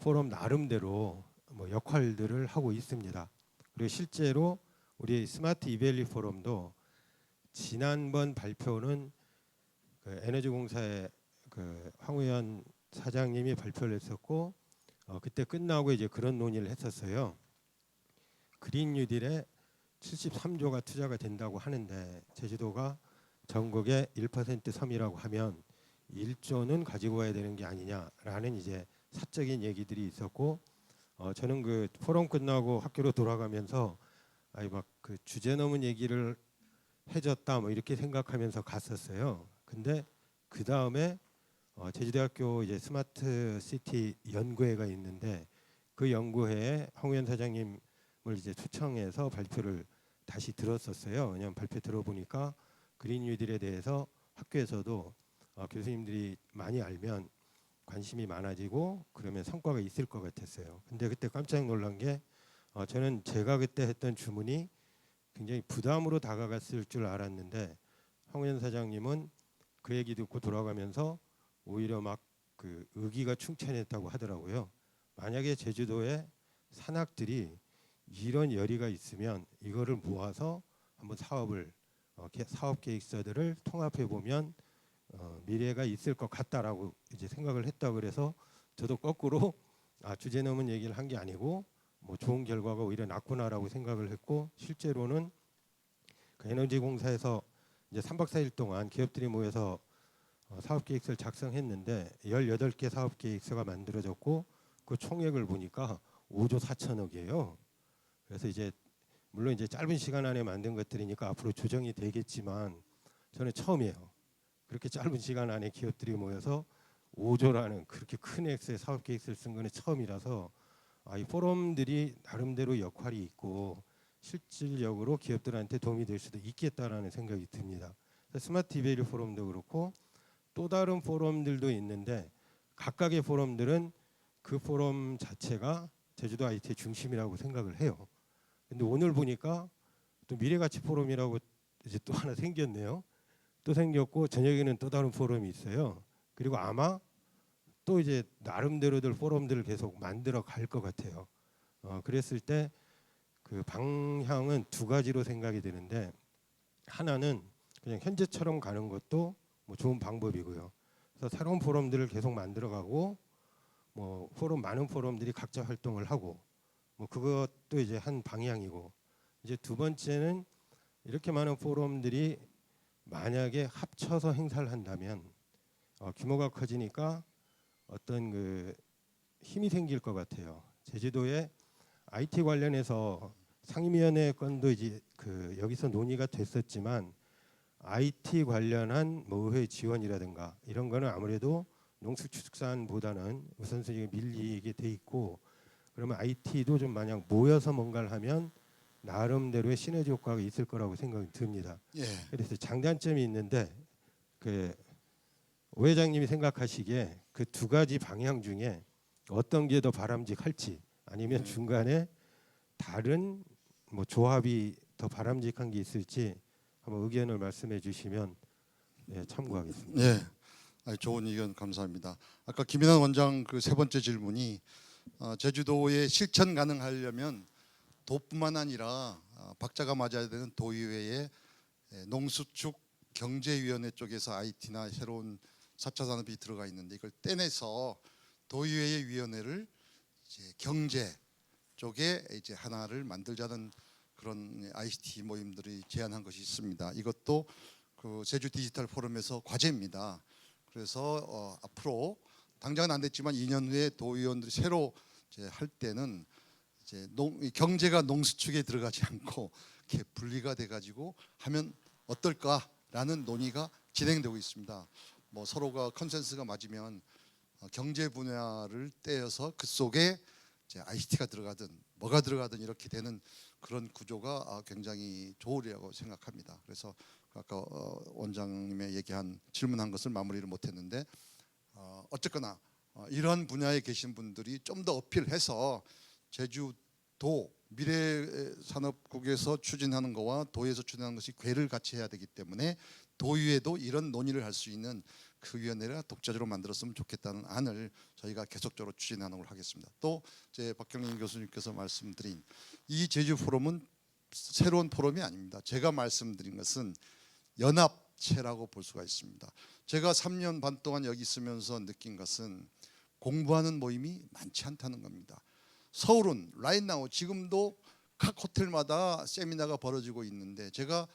E: 포럼 나름대로 뭐 역할들을 하고 있습니다. 그리고 실제로 우리 스마트 이밸리 포럼도 지난번 발표는 그 에너지공사의 그 황우현 사장님이 발표를 했었고 그때 끝나고 이제 그런 논의를 했었어요. 그린 뉴딜에 73조가 투자가 된다고 하는데 제주도가 전국의 1% 섬이라고 하면 1조는 가지고 와야 되는 게 아니냐라는 이제 사적인 얘기들이 있었고, 저는 그 포럼 끝나고 학교로 돌아가면서 아이 막 그 주제 넘은 얘기를 해줬다 뭐 이렇게 생각하면서 갔었어요. 근데 그 다음에 제주대학교 이제 스마트 시티 연구회가 있는데 그 연구회에 황우현 사장님을 이제 초청해서 발표를 다시 들었었어요. 왜냐하면 발표 들어보니까 그린 뉴딜에 대해서 학교에서도 교수님들이 많이 알면 관심이 많아지고 그러면 성과가 있을 것 같았어요. 근데 그때 깜짝 놀란 게 저는 제가 그때 했던 주문이 굉장히 부담으로 다가갔을 줄 알았는데 황우현 사장님은 그 얘기 듣고 돌아가면서 오히려 막 그 의기가 충천했다고 하더라고요. 만약에 제주도에 산악들이 이런 열의가 있으면 이거를 모아서 한번 사업 계획서들을 통합해 보면 미래가 있을 것 같다라고 이제 생각을 했다 그래서 저도 거꾸로 주제 넘은 얘기를 한 게 아니고 뭐 좋은 결과가 오히려 났구나라고 생각을 했고, 실제로는 그 에너지공사에서 이제 3박 4일 동안 기업들이 모여서 사업계획서를 작성했는데 18개 사업계획서가 만들어졌고 그 총액을 보니까 5조 4천억이에요. 그래서 이제 물론 이제 짧은 시간 안에 만든 것들이니까 앞으로 조정이 되겠지만 저는 처음이에요. 그렇게 짧은 시간 안에 기업들이 모여서 5조라는 그렇게 큰 액수의 사업계획서를 쓴 거는 처음이라서 이 포럼들이 나름대로 역할이 있고 실질적으로 기업들한테 도움이 될 수도 있겠다라는 생각이 듭니다. 스마트 디베이트 포럼도 그렇고 또 다른 포럼들도 있는데 각각의 포럼들은 그 포럼 자체가 제주도 IT의 중심이라고 생각을 해요. 근데 오늘 보니까 또 미래가치 포럼이라고 이제 또 하나 생겼네요. 또 생겼고 저녁에는 또 다른 포럼이 있어요. 그리고 아마 또 이제 나름대로들 포럼들을 계속 만들어 갈 것 같아요. 그랬을 때 그 방향은 두 가지로 생각이 되는데, 하나는 그냥 현재처럼 가는 것도 뭐 좋은 방법이고요. 그래서 새로운 포럼들을 계속 만들어가고 뭐 많은 포럼들이 각자 활동을 하고 뭐 그것도 이제 한 방향이고, 이제 두 번째는 이렇게 많은 포럼들이 만약에 합쳐서 행사를 한다면 규모가 커지니까 어떤 그 힘이 생길 것 같아요. 제주도에 IT 관련해서 상임위원회 건도 이제 그 여기서 논의가 됐었지만 IT 관련한 뭐 의회 지원이라든가 이런 거는 아무래도 농수축산보다는 우선순위가 밀리게 돼 있고, 그러면 IT도 좀 마냥 모여서 뭔가를 하면 나름대로의 시너지 효과가 있을 거라고 생각이 듭니다.
C: 예.
E: 그래서 장단점이 있는데 그 오 회장님이 생각하시기에 그 두 가지 방향 중에 어떤 게 더 바람직할지 아니면 중간에 다른 뭐 조합이 더 바람직한 게 있을지 한번 의견을 말씀해 주시면 참고하겠습니다.
C: 예. 좋은 의견 감사합니다. 아까 김인환 원장 그 세 번째 질문이 제주도에 실천 가능하려면 도뿐만 아니라 박자가 맞아야 되는 도의회의 농수축 경제위원회 쪽에서 IT나 새로운 4차 산업이 들어가 있는데 이걸 떼내서 도의회의 위원회를 이제 경제 쪽에 이제 하나를 만들자는 그런 ICT 모임들이 제안한 것이 있습니다. 이것도 그 제주 디지털 포럼에서 과제입니다. 그래서 앞으로 당장은 안 됐지만 2년 후에 도의원들이 새로 이제 할 때는 이제 경제가 농수축에 들어가지 않고 이렇게 분리가 돼가지고 하면 어떨까라는 논의가 진행되고 있습니다. 뭐 서로가 컨센서스가 맞으면 경제 분야를 떼어서 그 속에 이제 ICT가 들어가든 뭐가 들어가든 이렇게 되는 그런 구조가 굉장히 좋으리라고 생각합니다. 그래서 아까 원장님의 얘기한 질문한 것을 마무리를 못했는데 어쨌거나 이런 분야에 계신 분들이 좀 더 어필해서 제주도 미래산업국에서 추진하는 거와 도에서 추진하는 것이 궤를 같이 해야 되기 때문에 도의회도 이런 논의를 할 수 있는 그 위원회를 독자적으로 만들었으면 좋겠다는 안을 저희가 계속적으로 추진하는 걸 하겠습니다. 또 이제 박경림 교수님께서 말씀드린 이 제주 포럼은 새로운 포럼이 아닙니다. 제가 말씀드린 것은 연합체라고 볼 수가 있습니다. 제가 3년 반 동안 여기 있으면서 느낀 것은 공부하는 모임이 많지 않다는 겁니다. 서울은 right now 지금도 각 호텔마다 세미나가 벌어지고 있는데 제가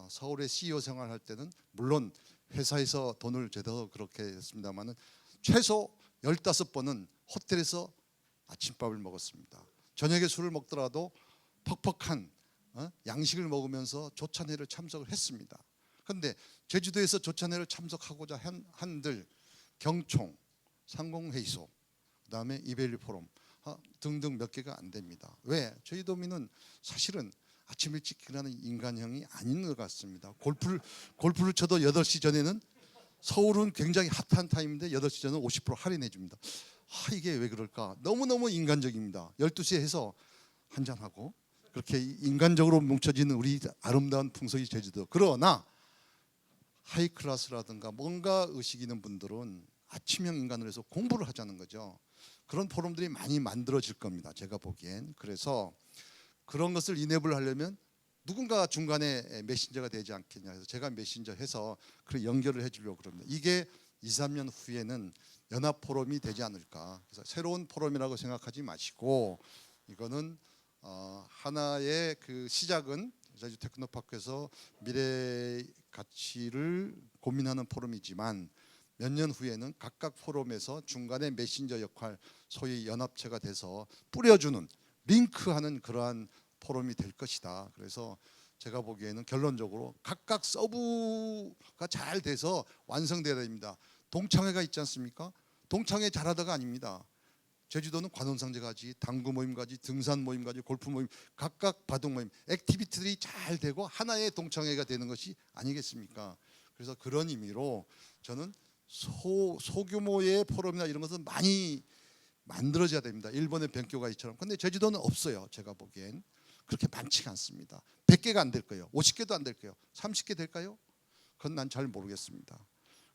C: 서울의 CEO 생활할 때는 물론 회사에서 돈을 제대로 그렇게 했습니다만은 최소 15번은 호텔에서 아침밥을 먹었습니다. 저녁에 술을 먹더라도 퍽퍽한 양식을 먹으면서 조찬회를 참석을 했습니다. 그런데 제주도에서 조찬회를 참석하고자 한들 경총, 상공회의소, 그다음에 이베리 포럼 등등 몇 개가 안 됩니다. 왜? 제주도민은 사실은 아침 일찍 일어나는 인간형이 아닌 것 같습니다. 골프를 쳐도 8시 전에는 서울은 굉장히 핫한 타임인데 8시 전에 50% 할인해 줍니다. 이게 왜 그럴까? 너무너무 인간적입니다. 12시에 해서 한잔하고 그렇게 인간적으로 뭉쳐지는 우리 아름다운 풍속이 제주도. 그러나 하이클래스라든가 뭔가 의식 있는 분들은 아침형 인간으로 해서 공부를 하자는 거죠. 그런 포럼들이 많이 만들어질 겁니다. 제가 보기엔. 그래서 그런 것을 이내블 하려면 누군가 중간에 메신저가 되지 않겠냐 해서 제가 메신저 해서 그 연결을 해주려고 그럽니다. 이게 2, 3년 후에는 연합 포럼이 되지 않을까. 그래서 새로운 포럼이라고 생각하지 마시고 이거는 하나의 그 시작은 제주 테크노파크에서 미래 가치를 고민하는 포럼이지만 몇 년 후에는 각각 포럼에서 중간에 메신저 역할, 소위 연합체가 돼서 뿌려주는 링크하는 그러한 포럼이 될 것이다. 그래서 제가 보기에는 결론적으로 각각 서브가 잘 돼서 완성돼야 됩니다. 동창회가 있지 않습니까? 동창회 잘하다가 아닙니다. 제주도는 관혼상제가지, 당구 모임가지, 등산 모임가지, 골프 모임, 각각 바둑 모임, 액티비티들이 잘 되고 하나의 동창회가 되는 것이 아니겠습니까? 그래서 그런 의미로 저는 소규모의 포럼이나 이런 것은 많이 만들어져야 됩니다. 일본의 벤교가이처럼. 근데 제주도는 없어요. 제가 보기엔 그렇게 많지가 않습니다. 100개가 안 될 거예요. 50개도 안 될 거예요. 30개 될까요? 그건 난 잘 모르겠습니다.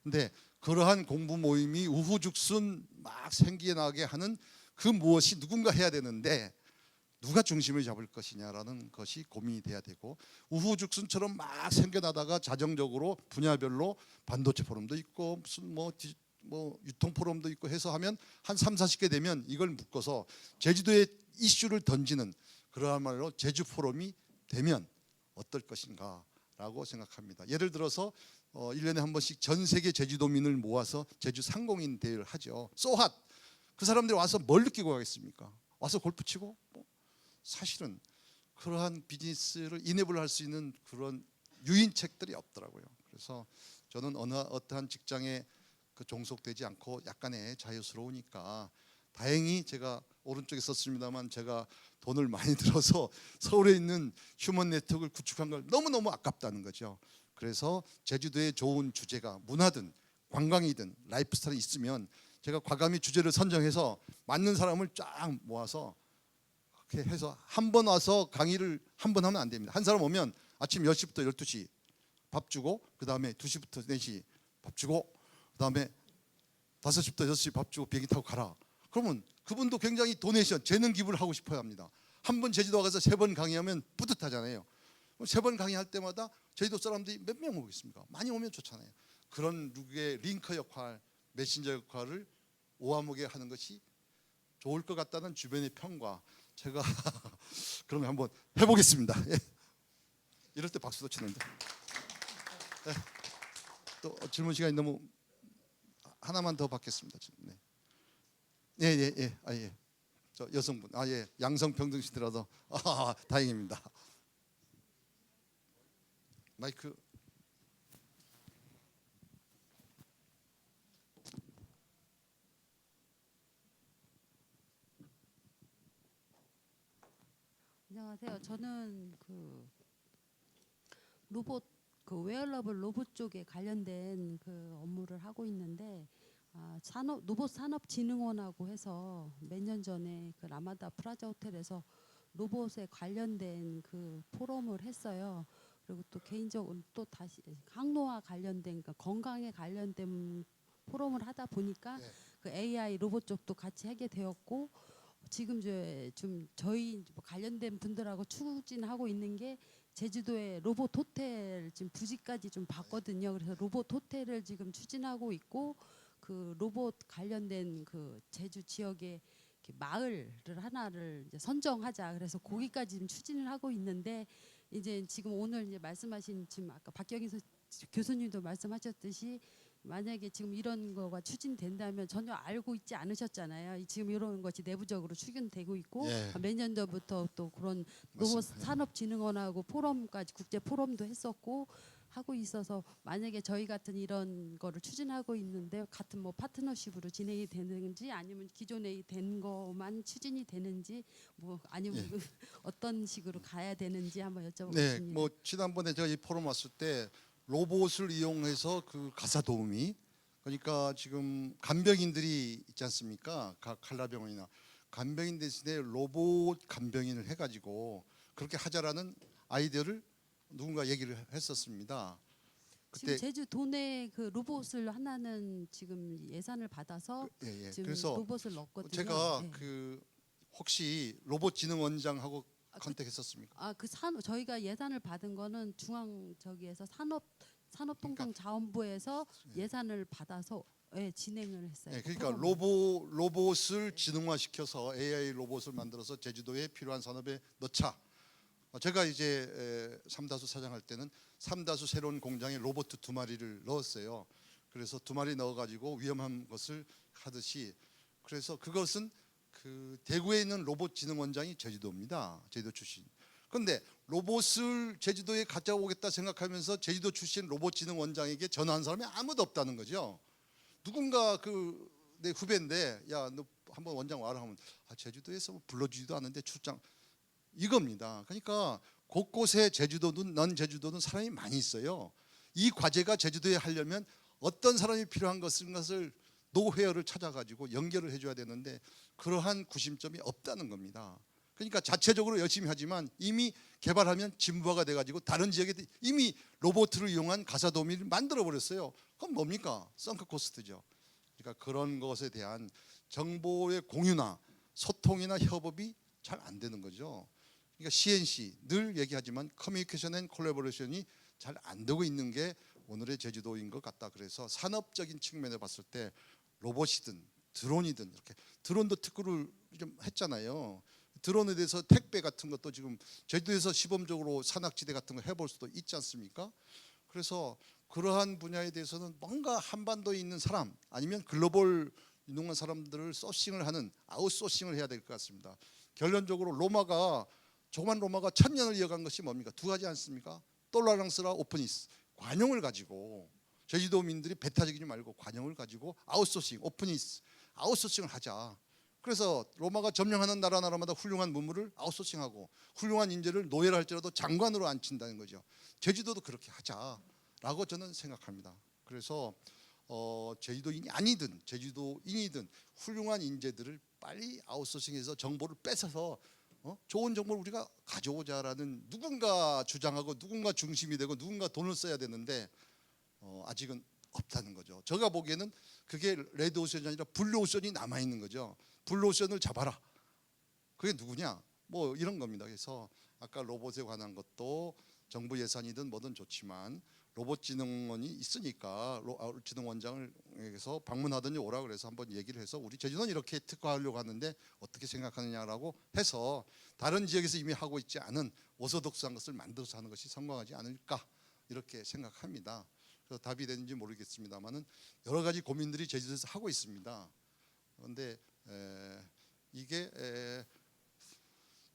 C: 근데 그러한 공부 모임이 우후죽순 막 생겨나게 하는 그 무엇이 누군가 해야 되는데 누가 중심을 잡을 것이냐라는 것이 고민이 돼야 되고 우후죽순처럼 막 생겨나다가 자정적으로 분야별로 반도체 포럼도 있고 무슨 뭐 유통 포럼도 있고 해서 하면 한 3, 40개 되면 이걸 묶어서 제주도의 이슈를 던지는 그러야말로 제주 포럼이 되면 어떨 것인가라고 생각합니다. 예를 들어서 1년에 한 번씩 전 세계 제주도민을 모아서 제주 상공인 대회를 하죠. 소핫 그 사람들이 와서 뭘 느끼고 가겠습니까? 와서 골프 치고 사실은 그러한 비즈니스를 이내블 할 수 있는 그런 유인책들이 없더라고요. 그래서 저는 어떠한 직장에 종속되지 않고 약간의 자유스러우니까 다행히 제가 오른쪽에 썼습니다만 제가 돈을 많이 들어서 서울에 있는 휴먼 네트워크를 구축한 걸 너무너무 아깝다는 거죠. 그래서 제주도에 좋은 주제가 문화든 관광이든 라이프스타일이 있으면 제가 과감히 주제를 선정해서 맞는 사람을 쫙 모아서 그렇게 해서 한 번 와서 강의를 한 번 하면 안 됩니다. 한 사람 오면 아침 10시부터 12시 밥 주고 그다음에 2시부터 4시 밥 주고 그다음에 5시부터 6시 밥 주고 비행기 타고 가라. 그러면 그분도 굉장히 도네이션, 재능 기부를 하고 싶어야 합니다. 한 번 제주도 가서 3번 강의하면 뿌듯하잖아요. 3번 강의할 때마다 제주도 사람들이 몇 명 오겠습니까? 많이 오면 좋잖아요. 그런 룩의 링커 역할, 메신저 역할을 오아무게 하는 것이 좋을 것 같다는 주변의 평가. 제가 그런 거 한번 해보겠습니다. 예. 이럴 때 박수도 치는데. 예. 또 질문 시간이 너무 하나만 더 받겠습니다. 네. 예. 예. 저 여성분. 예. 양성평등시더라도 다행입니다. 마이크.
F: 안녕하세요. 저는 그 로봇 웨어러블 로봇 쪽에 관련된 그 업무를 하고 있는데 로봇산업진흥원하고 해서 몇 년 전에 그 라마다 프라자 호텔에서 로봇에 관련된 그 포럼을 했어요. 그리고 또 개인적으로 또 다시 항로와 관련된 그러니까 건강에 관련된 포럼을 하다 보니까 그 AI 로봇 쪽도 같이 하게 되었고 지금 좀 저희 관련된 분들하고 추진하고 있는 게 제주도에 로봇 호텔 지금 부지까지 좀 봤거든요. 그래서 로봇 호텔을 지금 추진하고 있고 그 로봇 관련된 그 제주 지역에 마을을 하나를 이제 선정하자. 그래서 거기까지 지금 추진을 하고 있는데 이제 지금 오늘 이제 말씀하신 지금 아까 박경희 교수님도 말씀하셨듯이 만약에 지금 이런 거가 추진된다면 전혀 알고 있지 않으셨잖아요. 지금 이런 것이 내부적으로 추진되고 있고
C: 예.
F: 몇 년 전부터 또 그런 로봇
C: 맞습니다.
F: 산업진흥원하고 포럼까지 국제 포럼도 했었고 하고 있어서 만약에 저희 같은 이런 거를 추진하고 있는데 같은 뭐 파트너십으로 진행이 되는지 아니면 기존에 된 거만 추진이 되는지 뭐 아니면
C: 예.
F: 어떤 식으로 가야 되는지 한번 여쭤보겠습니다.
C: 네, 뭐 지난번에 제가 이 포럼 왔을 때 로봇을 이용해서 그 가사 도우미, 그러니까 지금 간병인들이 있지 않습니까? 각 칼라병원이나 간병인 대신에 로봇 간병인을 해가지고 그렇게 하자라는 아이디어를 누군가 얘기를 했었습니다.
F: 지금
C: 그때
F: 제주 도내 그 로봇을 하나는 지금 예산을 받아서
C: 예, 예.
F: 지금
C: 그래서
F: 로봇을 넣었거든요.
C: 제가
F: 네.
C: 그 혹시 로봇진흥원장하고 컨택했었습니까?
F: 그 저희가 예산을 받은 거는 중앙 저기에서 산업통상자원부에서 예산을 받아서 진행을 했어요.
C: 네,
F: 그
C: 그러니까
F: 프로그램을.
C: 로봇을 지능화시켜서 AI 로봇을 만들어서 제주도에 필요한 산업에 넣자. 제가 이제 삼다수 사장할 때는 삼다수 새로운 공장에 로봇 2마리를 넣었어요. 그래서 2마리 넣어가지고 위험한 것을 하듯이 그래서 그것은 그 대구에 있는 로봇진흥원장이 제주도입니다. 제주도 출신. 그런데 로봇을 제주도에 가져오겠다 생각하면서 제주도 출신 로봇진흥원장에게 전화한 사람이 아무도 없다는 거죠. 누군가 그 내 후배인데 야 너 한번 원장 와라 하면 제주도에서 뭐 불러주지도 않는데 출장 이겁니다. 그러니까 곳곳에 제주도든 넌 제주도든 사람이 많이 있어요. 이 과제가 제주도에 하려면 어떤 사람이 필요한 것을 노회어를 찾아가지고 연결을 해줘야 되는데 그러한 구심점이 없다는 겁니다. 그러니까 자체적으로 열심히 하지만 이미 개발하면 진부화가 돼가지고 다른 지역에 이미 로봇을 이용한 가사 도우미를 만들어 버렸어요. 그럼 뭡니까? 선크 코스트죠. 그러니까 그런 것에 대한 정보의 공유나 소통이나 협업이 잘 안 되는 거죠. 그러니까 CNC 늘 얘기하지만 커뮤니케이션 앤 콜라보레이션이 잘 안 되고 있는 게 오늘의 제주도인 것 같다. 그래서 산업적인 측면에 봤을 때 로봇이든 드론이든 이렇게 드론도 특구를 좀 했잖아요. 드론에 대해서 택배 같은 것도 지금 제주도에서 시범적으로 산악지대 같은 거 해볼 수도 있지 않습니까? 그래서 그러한 분야에 대해서는 뭔가 한반도에 있는 사람 아니면 글로벌 유능한 사람들을 소싱을 하는 아웃소싱을 해야 될 것 같습니다. 결론적으로 조그만 로마가 1000년을 이어간 것이 뭡니까? 두 가지 않습니까? 톨러랑스라 오프니스, 관용을 가지고 제주도민들이 배타적이지 말고 관용을 가지고 아웃소싱, 오프니스, 아웃소싱을 하자. 그래서 로마가 점령하는 나라마다 훌륭한 문물을 아웃소싱하고 훌륭한 인재를 노예를 할지라도 장관으로 앉힌다는 거죠. 제주도도 그렇게 하자라고 저는 생각합니다. 그래서 제주도인이 아니든 제주도인이든 훌륭한 인재들을 빨리 아웃소싱해서 정보를 뺏어서 좋은 정보를 우리가 가져오자라는 누군가 주장하고 누군가 중심이 되고 누군가 돈을 써야 되는데 아직은 없다는 거죠. 제가 보기에는 그게 레드 오션이 아니라 블루 오션이 남아 있는 거죠. 블루 오션을 잡아라. 그게 누구냐? 뭐 이런 겁니다. 그래서 아까 로봇에 관한 것도 정부 예산이든 뭐든 좋지만 로봇진흥원이 있으니까 진흥원장을 에서 방문하더니 오라 그래서 한번 얘기를 해서 우리 제주도는 이렇게 특화하려고 하는데 어떻게 생각하느냐라고 해서 다른 지역에서 이미 하고 있지 않은 오소독스한 것을 만들어서 하는 것이 성공하지 않을까 이렇게 생각합니다. 그래서 답이 되는지 모르겠습니다만은 여러 가지 고민들이 제주도에서 하고 있습니다. 그런데 이게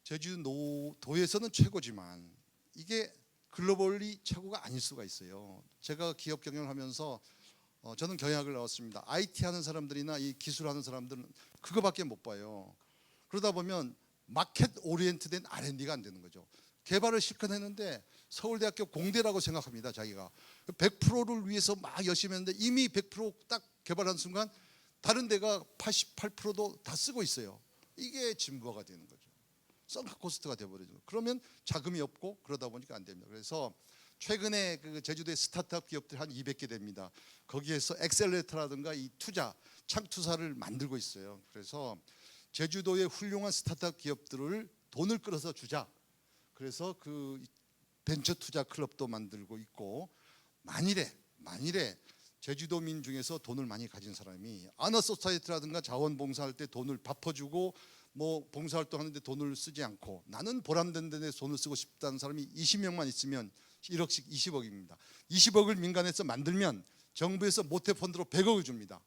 C: 제주도에서는 최고지만 이게 글로벌리 최고가 아닐 수가 있어요. 제가 기업 경영을 하면서 저는 경영학을 나왔습니다. IT 하는 사람들이나 이 기술하는 사람들은 그거밖에 못 봐요. 그러다 보면 마켓 오리엔트된 R&D가 안 되는 거죠. 개발을 실컷 했는데 서울대학교 공대라고 생각합니다. 자기가 100%를 위해서 막 열심히 했는데 이미 100%딱 개발한 순간 다른 데가 88%도 다 쓰고 있어요. 이게 진부화가 되는 거죠. 썬크 코스트가 돼버리죠. 그러면 자금이 없고 그러다 보니까 안 됩니다. 그래서 최근에 그 제주도의 스타트업 기업들이 한 200개 됩니다. 거기에서 엑셀레이터라든가 이 투자, 창투사를 만들고 있어요. 그래서 제주도의 훌륭한 스타트업 기업들을 돈을 끌어서 주자. 그래서 그 벤처 투자 클럽도 만들고 있고 만일에 제주도민 중에서 돈을 많이 가진 사람이 아너소사이트라든가 자원봉사할 때 돈을 갚아주고 뭐 봉사활동하는데 돈을 쓰지 않고 나는 보람된 데 돈을 쓰고 싶다는 사람이 20명만 있으면 1억씩 20억입니다. 20억을 민간에서 만들면 정부에서 모태펀드로 100억을 줍니다.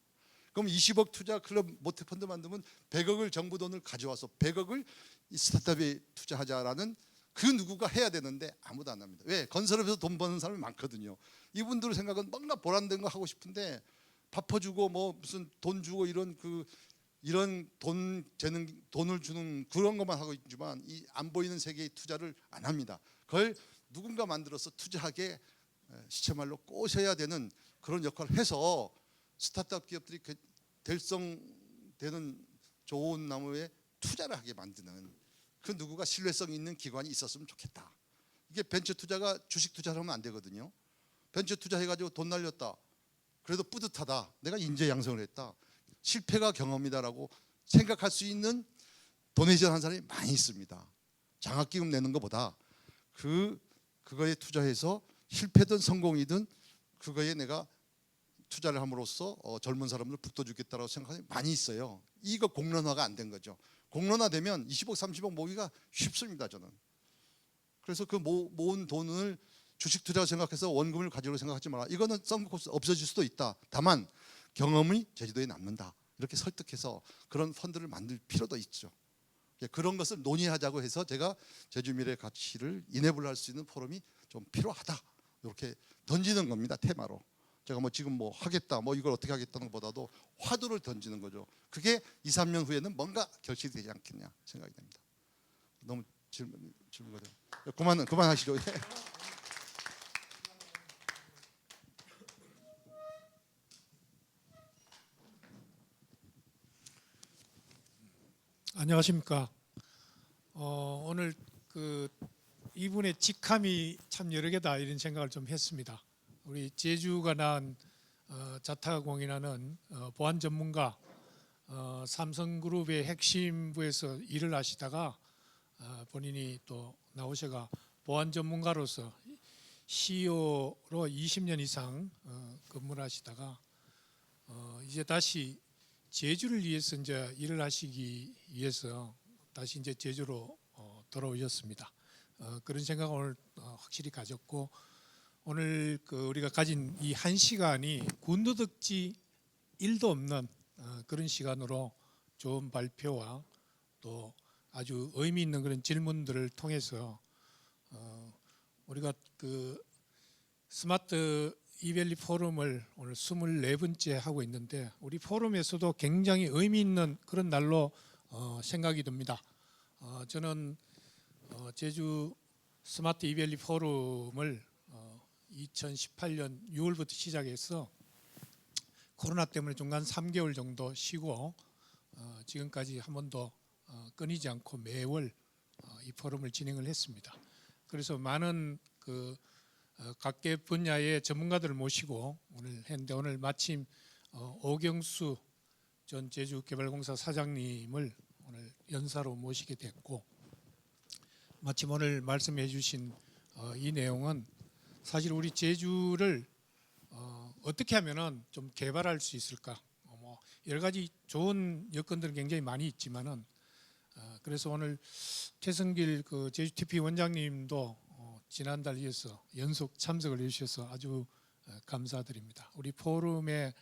C: 그럼 20억 투자 클럽 모태펀드 만들면 100억을 정부 돈을 가져와서 100억을 이 스타트업에 투자하자라는 그 누구가 해야 되는데 아무도 안 합니다. 왜? 건설업에서 돈 버는 사람이 많거든요. 이분들 생각은 뭔가 보람된 거 하고 싶은데 밥 퍼주고 뭐 무슨 돈 주고 이런 돈을 주는 그런 것만 하고 있지만 이 안 보이는 세계의 투자를 안 합니다. 그걸 누군가 만들어서 투자하게 시체말로 꼬셔야 되는 그런 역할을 해서 스타트업 기업들이 될성되는 좋은 나무에 투자를 하게 만드는 그 누구가 신뢰성 있는 기관이 있었으면 좋겠다. 이게 벤처 투자가 주식 투자를 하면 안 되거든요. 벤처 투자해가지고 돈 날렸다. 그래도 뿌듯하다. 내가 인재 양성을 했다. 실패가 경험이다라고 생각할 수 있는 도네이션 한 사람이 많이 있습니다. 장학기금 내는 것보다 그거에 투자해서 실패든 성공이든 그거에 내가 투자를 함으로써 젊은 사람들 붙어주겠다라고 생각하는 사람이 많이 있어요. 이거 공론화가 안 된 거죠. 공론화되면 20억 30억 모으기가 쉽습니다. 저는. 그래서 그 모은 돈을 주식 투자로 생각해서 원금을 가지고 생각하지 마라. 이거는 썬코스 없어질 수도 있다. 다만 경험이 제주도에 남는다. 이렇게 설득해서 그런 펀드를 만들 필요도 있죠. 그런 것을 논의하자고 해서 제가 제주미래 가치를 이내블할 수 있는 포럼이 좀 필요하다. 이렇게 던지는 겁니다. 테마로. 제가 뭐 지금 뭐 하겠다, 뭐 이걸 어떻게 하겠다는 것보다도 화두를 던지는 거죠. 그게 2, 3년 후에는 뭔가 결실이 되지 않겠냐 생각이 됩니다. 너무 질문가 돼요. 그만하시죠.
G: 안녕하십니까. 오늘 그 이분의 직함이 참 여러 개다 이런 생각을 좀 했습니다. 우리 제주가 낳은 자타공인하는 보안 전문가, 삼성그룹의 핵심부에서 일을 하시다가 본인이 또 나오셔가 보안 전문가로서 CEO로 20년 이상 근무를 하시다가 이제 다시 제주를 위해서 이제 일을 하시기 위해서 다시 이제 제주로 돌아오셨습니다. 그런 생각을 오늘 확실히 가졌고, 오늘 우리가 가진 이 한 시간이 군더더기 1도 없는 그런 시간으로 좋은 발표와 또 아주 의미 있는 그런 질문들을 통해서 우리가 그 스마트 이밸리 포럼을 오늘 24번째 하고 있는데, 우리 포럼에서도 굉장히 의미 있는 그런 날로 생각이 듭니다. 저는 제주 스마트 이밸리 포럼을 2018년 6월부터 시작해서 코로나 때문에 중간 3개월 정도 쉬고 지금까지 한 번도 끊이지 않고 매월 이 포럼을 진행을 했습니다. 그래서 많은 각계 분야의 전문가들을 모시고 오늘 했는데, 오늘 마침 오경수 전 제주개발공사 사장님을 오늘 연사로 모시게 됐고, 마침 오늘 말씀해 주신 이 내용은 사실 우리 제주를 어떻게 하면은 좀 개발할 수 있을까, 뭐 여러 가지 좋은 여건들은 굉장히 많이 있지만은 그래서 오늘 최성길 제주 TP 원장님도 지난달 이어서 연속 참석을 해주셔서 아주 감사드립니다. 우리 포럼의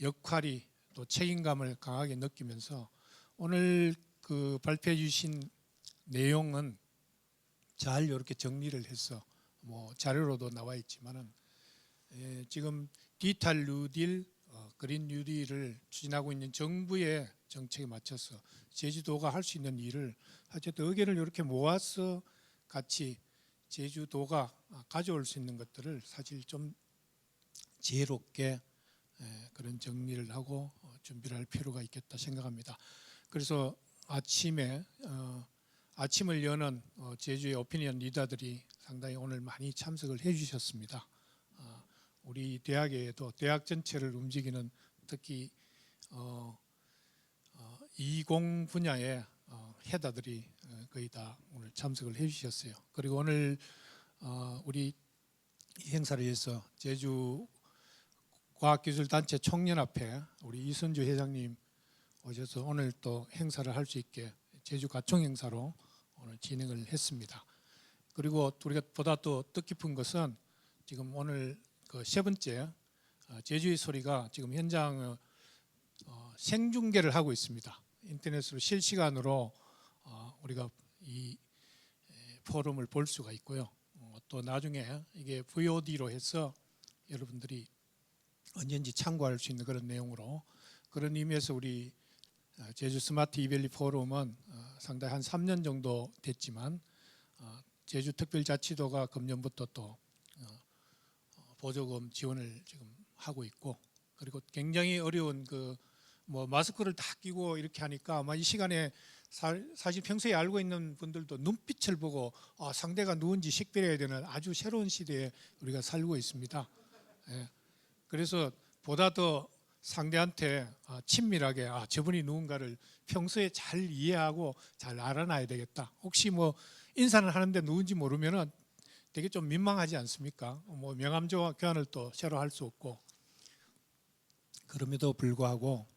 G: 역할이 또 책임감을 강하게 느끼면서 오늘 발표해 주신 내용은 잘 이렇게 정리를 해서 뭐 자료로도 나와 있지만은 지금 디지털 뉴딜, 그린 뉴딜을 추진하고 있는 정부의 정책에 맞춰서 제주도가 할 수 있는 일을 어쨌든 의견을 이렇게 모아서 같이 제주도가 가져올 수 있는 것들을 사실 좀 지혜롭게 그런 정리를 하고 준비를 할 필요가 있겠다 생각합니다. 그래서 아침을 여는 제주의 오피니언 리더들이 상당히 오늘 많이 참석을 해주셨습니다. 우리 대학에도 대학 전체를 움직이는 특히 20 분야의 헤더들이 거의 다 오늘 참석을 해주셨어요. 그리고 오늘 우리 이 행사를 위해서 제주 과학기술단체 총연합회 우리 이선주 회장님 오셔서 오늘 또 행사를 할 수 있게 제주 가총 행사로 오늘 진행을 했습니다. 그리고 우리가 보다 또 뜻깊은 것은 지금 오늘 그 세 번째 제주의 소리가 지금 현장 생중계를 하고 있습니다. 인터넷으로 실시간으로 우리가 이 포럼을 볼 수가 있고요. 또 나중에 이게 VOD로 해서 여러분들이 언제든지 참고할 수 있는 그런 내용으로, 그런 의미에서 우리 제주 스마트 이밸리 포럼은 상당히 한 3년 정도 됐지만 제주 특별자치도가 금년부터 또 보조금 지원을 지금 하고 있고, 그리고 굉장히 어려운 그 뭐 마스크를 다 끼고 이렇게 하니까 아마 이 시간에 사실 평소에 알고 있는 분들도 눈빛을 보고 상대가 누군지 식별해야 되는 아주 새로운 시대에 우리가 살고 있습니다. 예. 그래서 보다 더 상대한테 친밀하게 저분이 누군가를 평소에 잘 이해하고 잘 알아놔야 되겠다. 혹시 뭐 인사를 하는데 누군지 모르면은 되게 좀 민망하지 않습니까? 뭐 명함 교환을 또 새로 할 수 없고, 그럼에도 불구하고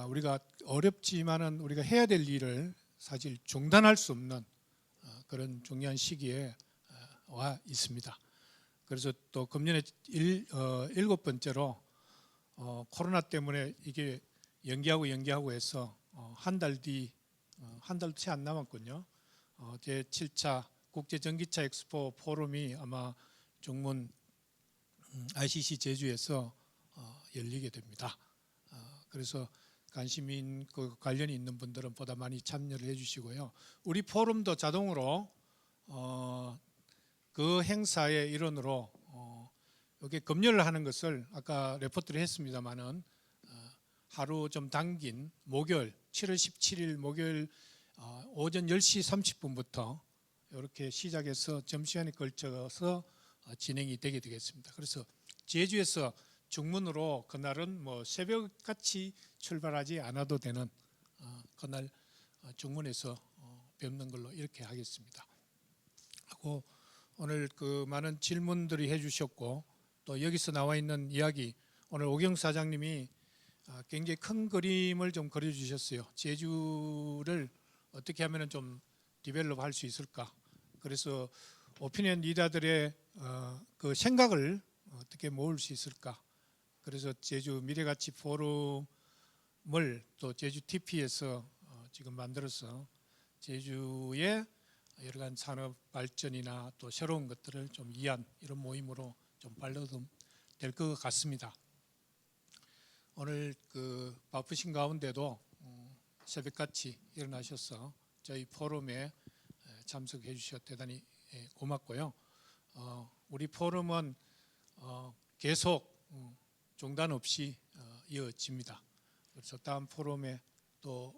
G: 우리가 어렵지만은 우리가 해야 될 일을 사실 중단할 수 없는 그런 중요한 시기에 와 있습니다. 그래서 또 금년에 7번째로 코로나 때문에 이게 연기하고 해서 한 달 뒤, 한 달도 채 안 남았군요. 제 7차 국제전기차 엑스포 포럼이 아마 중문 ICC 제주에서 열리게 됩니다. 그래서 관심인 그 관련이 있는 분들은 보다 많이 참여를 해주시고요. 우리 포럼도 자동으로 그 목요일 일원으로 이게 검열을 하는 것을 아까 레포트를 했습니다만은 하루 좀 당긴 목요일 7월 17일 목요일 오전 10시 30분부터 이렇게 시작해서 점심시간에 걸쳐서 진행이 되게 되겠습니다. 그래서 제주에서 중문으로 그날은 뭐 새벽같이 출발하지 않아도 되는 그날 중문에서 뵙는 걸로 이렇게 하겠습니다. 하고 오늘 그 많은 질문들이 해주셨고, 또 여기서 나와 있는 이야기, 오늘 오경수 사장님이 굉장히 큰 그림을 좀 그려주셨어요. 제주를 어떻게 하면 좀 디벨롭 할 수 있을까. 그래서 오피니언 리더들의 그 생각을 어떻게 모을 수 있을까. 그래서 제주 미래가치 포럼을 또 제주 TP에서 지금 만들어서 제주의 여러 가지 산업 발전이나 또 새로운 것들을 좀 위한 이런 모임으로 좀 발돋움 될 것 같습니다. 오늘 그 바쁘신 가운데도 새벽같이 일어나셔서 저희 포럼에 참석해 주셔서 대단히 고맙고요. 우리 포럼은 계속 중단 없이 이어집니다. 그래서 다음 포럼에 또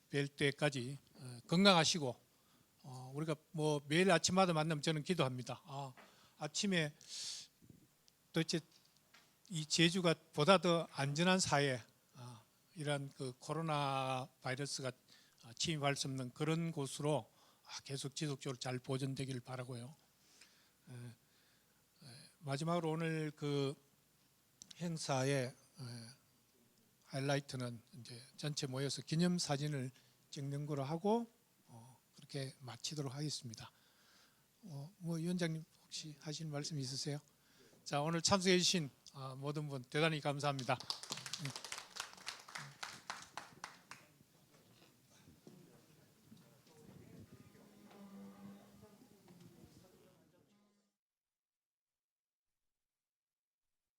G: 뵐 때까지 건강하시고, 우리가 뭐 매일 아침마다 만나면 저는 기도합니다. 아침에 도대체 이 제주가 보다 더 안전한 사회, 이런 그 코로나 바이러스가 침입할 수 없는 그런 곳으로 계속 지속적으로 잘 보존되길 바라고요. 마지막으로 오늘 그 행사의 하이라이트는 이제 전체 모여서 기념 사진을 찍는 거로 하고 그렇게 마치도록 하겠습니다. 뭐 위원장님 혹시 하신 말씀 있으세요? 자, 오늘 참석해 주신 모든 분 대단히 감사합니다.